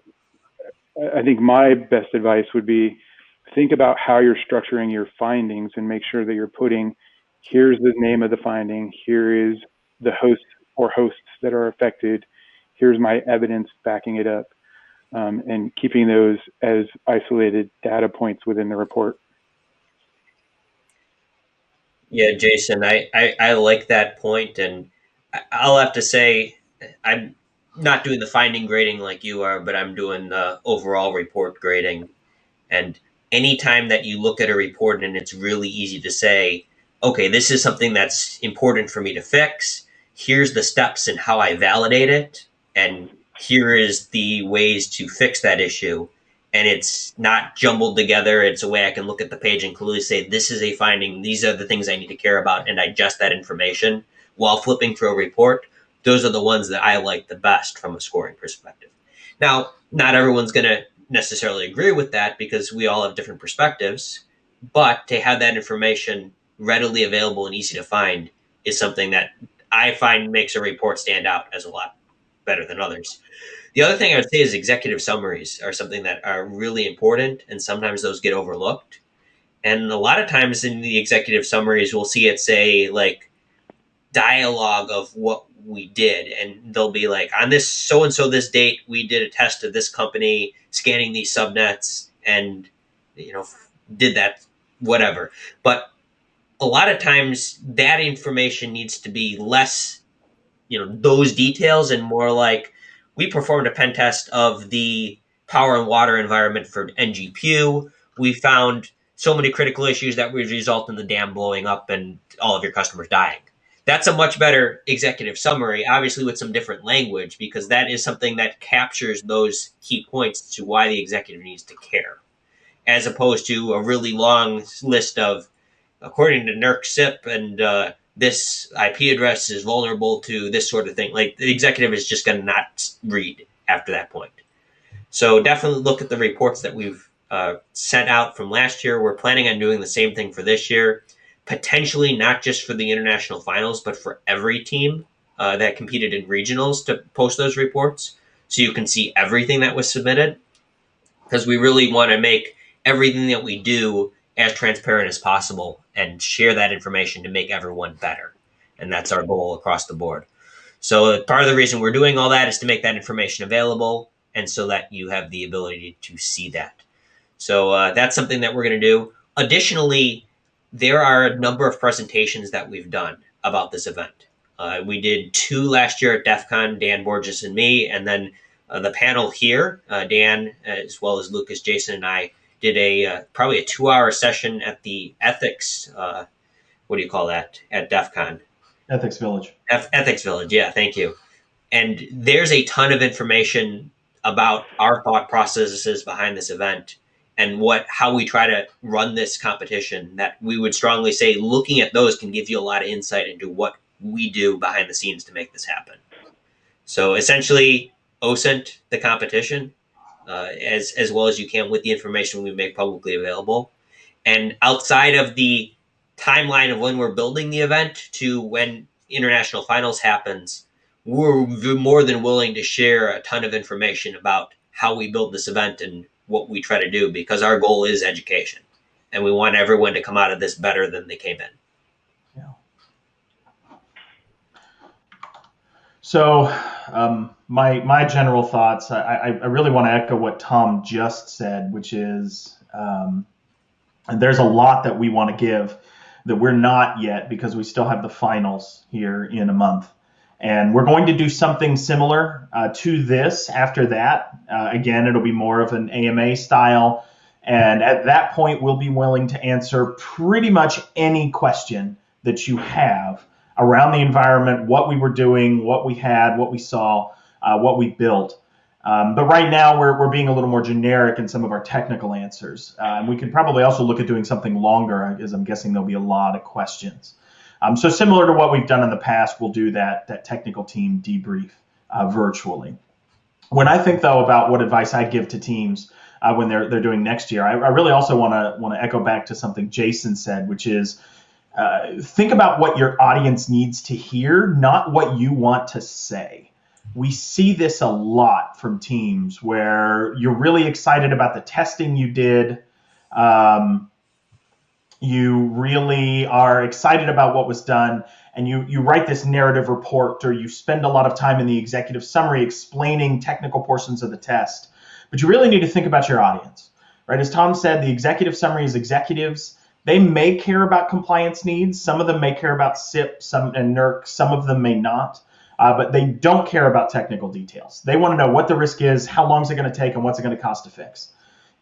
I think my best advice would be, think about how you're structuring your findings and make sure that you're putting, here's the name of the finding, here is the host or hosts that are affected, here's my evidence backing it up, and keeping those as isolated data points within the report. Yeah, Jason, I like that point, and I'll have to say I'm not doing the finding grading like you are, but I'm doing the overall report grading. And anytime that you look at a report and it's really easy to say, okay, this is something that's important for me to fix, here's the steps and how I validate it, and here is the ways to fix that issue. And it's not jumbled together. It's a way I can look at the page and clearly say, this is a finding, these are the things I need to care about, and digest that information while flipping through a report. Those are the ones that I like the best from a scoring perspective. Now, not everyone's going to necessarily agree with that, because we all have different perspectives, but to have that information readily available and easy to find is something that I find makes a report stand out as a lot better than others. The other thing I would say is executive summaries are something that are really important, and sometimes those get overlooked. And a lot of times in the executive summaries, we'll see it say like dialogue of what we did, and they'll be like, on this so and so this date, we did a test of this company scanning these subnets and did that, whatever. But a lot of times that information needs to be less, those details, and more like, we performed a pen test of the power and water environment for NGPU. We found so many critical issues that would result in the dam blowing up and all of your customers dying. That's a much better executive summary, obviously with some different language, because that is something that captures those key points to why the executive needs to care, as opposed to a really long list of, according to NERC SIP and this IP address is vulnerable to this sort of thing. Like the executive is just going to not read after that point. So definitely look at the reports that we've sent out from last year. We're planning on doing the same thing for this year, potentially not just for the international finals, but for every team that competed in regionals to post those reports so you can see everything that was submitted, because we really want to make everything that we do as transparent as possible and share that information to make everyone better. And that's our goal across the board. So part of the reason we're doing all that is to make that information available and so that you have the ability to see that. So that's something that we're going to do. Additionally, there are a number of presentations that we've done about this event. We did 2 last year at DEF CON, Dan Borges and me, and then the panel here, Dan, as well as Lucas, Jason, and I did probably a 2-hour session at the ethics, what do you call that, at DEF CON? Ethics Village. Ethics Village, yeah, thank you. And there's a ton of information about our thought processes behind this event and how we try to run this competition that we would strongly say looking at those can give you a lot of insight into what we do behind the scenes to make this happen. So essentially, OSINT the competition as well as you can with the information we make publicly available. And outside of the timeline of when we're building the event to when international finals happens, we're more than willing to share a ton of information about how we build this event and what we try to do, because our goal is education and we want everyone to come out of this better than they came in. Yeah. So my general thoughts, I really want to echo what Tom just said, which is there's a lot that we want to give that we're not yet, because we still have the finals here in a month. And we're going to do something similar to this after that. Again, it'll be more of an AMA style. And at that point, we'll be willing to answer pretty much any question that you have around the environment, what we were doing, what we had, what we saw, what we built. But right now, we're being a little more generic in some of our technical answers. And we can probably also look at doing something longer, as I'm guessing there'll be a lot of questions. So similar to what we've done in the past, we'll do that technical team debrief virtually. When I think, though, about what advice I'd give to teams when they're doing next year, I really also want to echo back to something Jason said, which is think about what your audience needs to hear, not what you want to say. We see this a lot from teams where you're really excited about the testing you did. You really are excited about what was done, and you write this narrative report, or you spend a lot of time in the executive summary explaining technical portions of the test. But you really need to think about your audience, right? As Tom said, the executive summary is executives. They may care about compliance needs. Some of them may care about SIP and NERC. Some of them may not, but they don't care about technical details. They want to know what the risk is, how long is it going to take, and what's it going to cost to fix.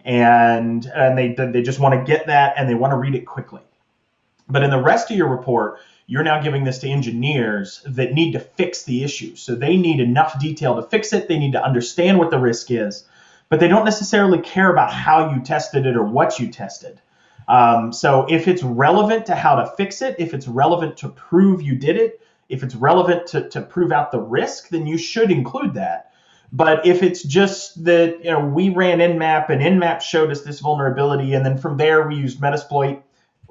And they just want to get that, and they want to read it quickly. But in the rest of your report, you're now giving this to engineers that need to fix the issue. So they need enough detail to fix it. They need to understand what the risk is, but they don't necessarily care about how you tested it or what you tested. So if it's relevant to how to fix it, if it's relevant to prove you did it, if it's relevant to prove out the risk, then you should include that. But if it's just that, we ran Nmap and Nmap showed us this vulnerability, and then from there we used Metasploit,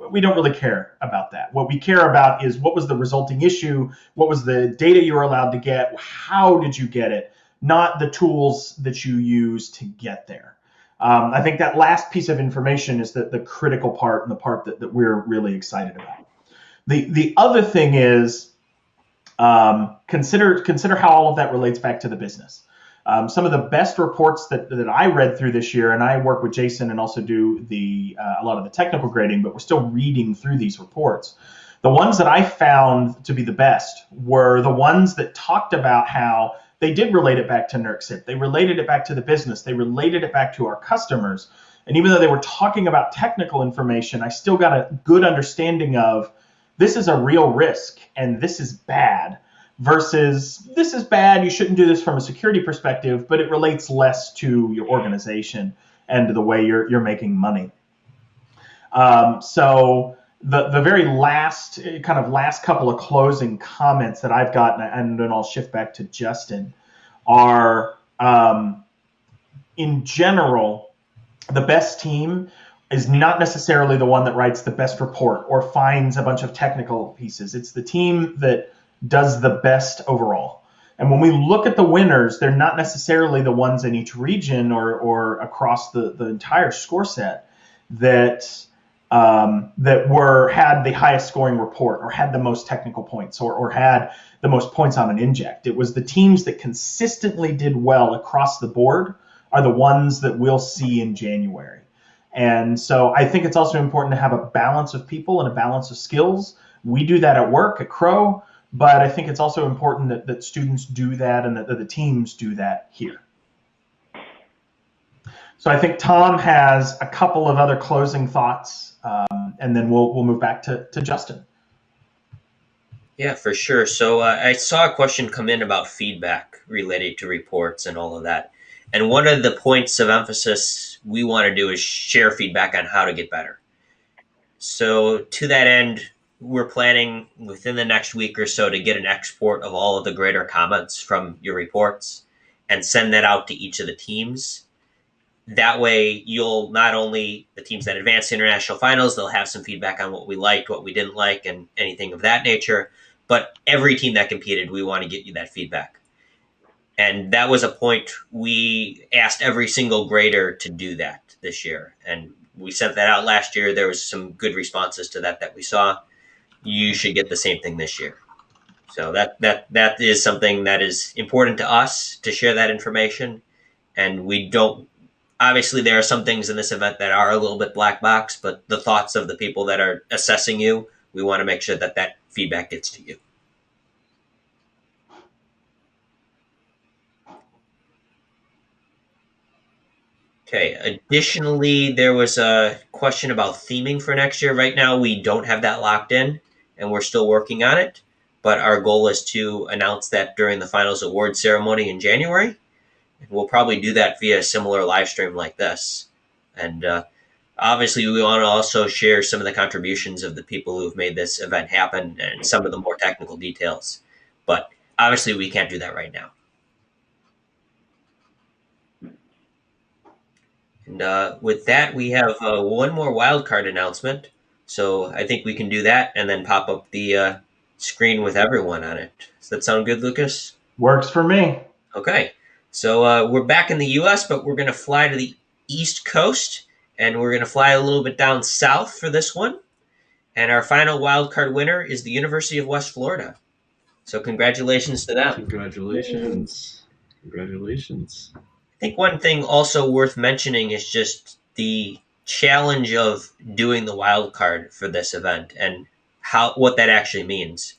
we don't really care about that. What we care about is what was the resulting issue, what was the data you were allowed to get, how did you get it, not the tools that you use to get there. I think that last piece of information is the critical part, and the part that we're really excited about. The other thing is consider how all of that relates back to the business. Some of the best reports that I read through this year, and I work with Jason and also do a lot of the technical grading, but we're still reading through these reports. The ones that I found to be the best were the ones that talked about how they did relate it back to NERC-SIP. They related it back to the business. They related it back to our customers. And even though they were talking about technical information, I still got a good understanding of this is a real risk and this is bad. Versus this is bad, you shouldn't do this from a security perspective, but it relates less to your organization and to the way you're making money. So the very last couple of closing comments that I've gotten, and then I'll shift back to Justin, are in general, the best team is not necessarily the one that writes the best report or finds a bunch of technical pieces. It's the team that does the best overall. And when we look at the winners, they're not necessarily the ones in each region or across the entire score set that had the highest scoring report or had the most technical points or had the most points on an inject. It was the teams that consistently did well across the board are the ones that we'll see in January. And so I think it's also important to have a balance of people and a balance of skills. We do that at work at Crow, but I think it's also important that students do that and that the teams do that here. So I think Tom has a couple of other closing thoughts, and then we'll move back to Justin. Yeah, for sure. So I saw a question come in about feedback related to reports and all of that. And one of the points of emphasis we want to do is share feedback on how to get better. So to that end, we're planning within the next week or so to get an export of all of the grader comments from your reports and send that out to each of the teams. That way, you'll not only the teams that advance to international finals, they'll have some feedback on what we liked, what we didn't like, and anything of that nature. But every team that competed, we want to get you that feedback. And that was a point we asked every single grader to do that this year. And we sent that out last year. There was some good responses to that we saw. You should get the same thing this year. So that is something that is important to us to share that information. And we don't, obviously there are some things in this event that are a little bit black box, but the thoughts of the people that are assessing you, we want to make sure that that feedback gets to you. Okay, additionally, there was a question about theming for next year. Right now, we don't have that locked in, and we're still working on it. But our goal is to announce that during the finals award ceremony in January. And we'll probably do that via a similar live stream like this. And obviously, we want to also share some of the contributions of the people who have made this event happen and some of the more technical details. But obviously, we can't do that right now. And with that, we have one more wildcard announcement. So I think we can do that and then pop up the screen with everyone on it. Does that sound good, Lucas? Works for me. Okay. So we're back in the U.S., but we're going to fly to the East Coast, and we're going to fly a little bit down south for this one. And our final wildcard winner is the University of West Florida. So congratulations to them. Congratulations. Congratulations. I think one thing also worth mentioning is just the challenge of doing the wild card for this event and what that actually means.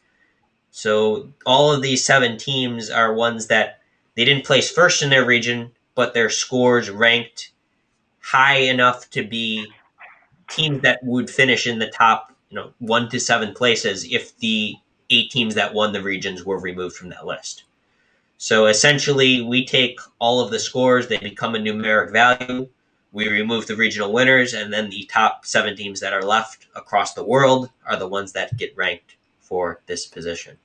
So all of these 7 teams are ones that they didn't place first in their region, but their scores ranked high enough to be teams that would finish in the top, 1 to 7 places if the 8 teams that won the regions were removed from that list. So essentially, we take all of the scores, they become a numeric value, we remove the regional winners, and then the top 7 teams that are left across the world are the ones that get ranked for this position.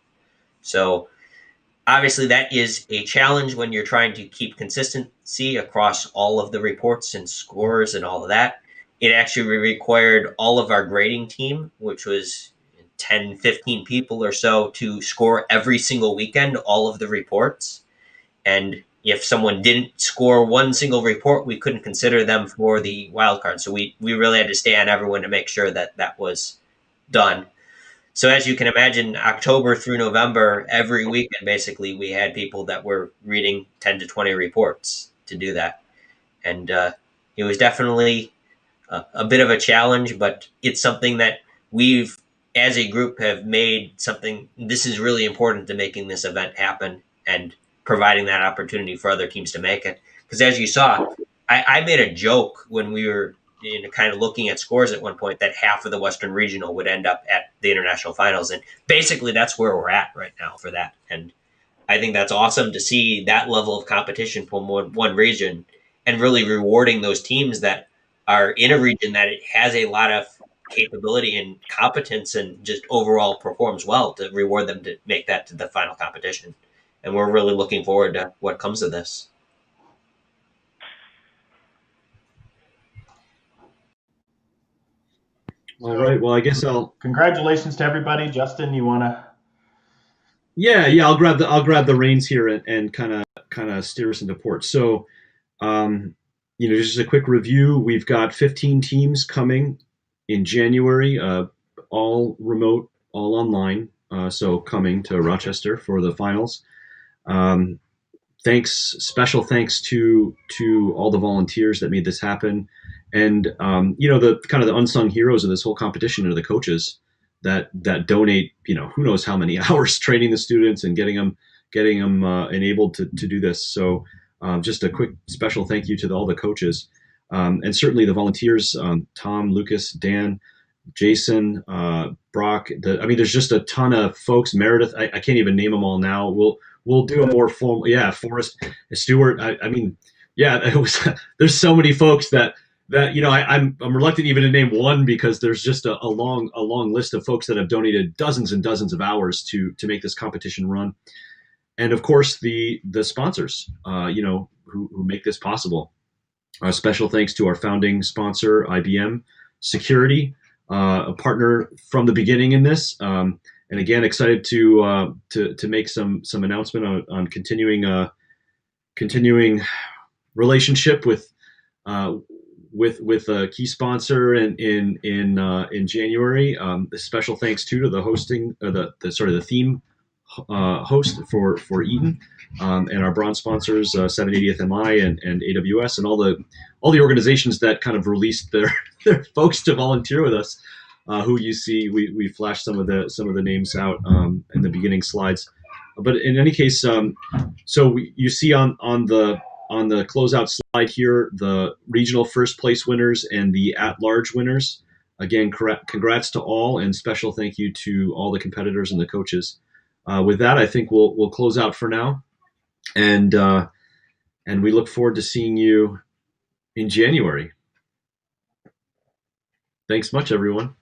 So obviously that is a challenge when you're trying to keep consistency across all of the reports and scores and all of that. It actually required all of our grading team, which was 10, 15 people or so, to score every single weekend, all of the reports. And if someone didn't score one single report, we couldn't consider them for the wild card. So we really had to stay on everyone to make sure that that was done. So as you can imagine, October through November, every weekend, basically, we had people that were reading 10 to 20 reports to do that. And it was definitely a bit of a challenge, but it's something that we've, as a group, have made something. This is really important to making this event happen and providing that opportunity for other teams to make it. Because as you saw, I made a joke when we were kind of looking at scores at one point that half of the Western Regional would end up at the international finals. And basically that's where we're at right now for that. And I think that's awesome to see that level of competition from one region and really rewarding those teams that are in a region that it has a lot of capability and competence and just overall performs well to reward them to make that to the final competition. And we're really looking forward to what comes of this. All right. Well, I guess I'll. Congratulations to everybody. Justin, you want to? Yeah. I'll grab the reins here and kind of steer us into port. So, just a quick review. We've got 15 teams coming in January, all remote, all online. So coming to Rochester for the finals. Special thanks to all the volunteers that made this happen, and the kind of the unsung heroes of this whole competition are the coaches that donate who knows how many hours training the students and getting them enabled to do this. So just a quick special thank you to all the coaches, and certainly the volunteers, Tom, Lucas, Dan, Jason, Brock. There's just a ton of folks. Meredith, I can't even name them all now. We'll do a more formal. Yeah, Forrest, Stewart. It was. There's so many folks that I'm reluctant even to name one because there's just a long list of folks that have donated dozens and dozens of hours to make this competition run, and of course the sponsors, who make this possible. Special thanks to our founding sponsor, IBM Security, a partner from the beginning in this. And again, excited to make some announcement on continuing relationship with a key sponsor in January. Special thanks to the hosting, the theme host for Eaton, and our bronze sponsors, 780th MI and AWS, and all the organizations that kind of released their folks to volunteer with us. Who you see, we flashed some of the names out in the beginning slides, but in any case, you see on the closeout slide here the regional first place winners and the at-large winners. Again, congrats to all, and special thank you to all the competitors and the coaches. With that, I think we'll close out for now, and we look forward to seeing you in January. Thanks much, everyone.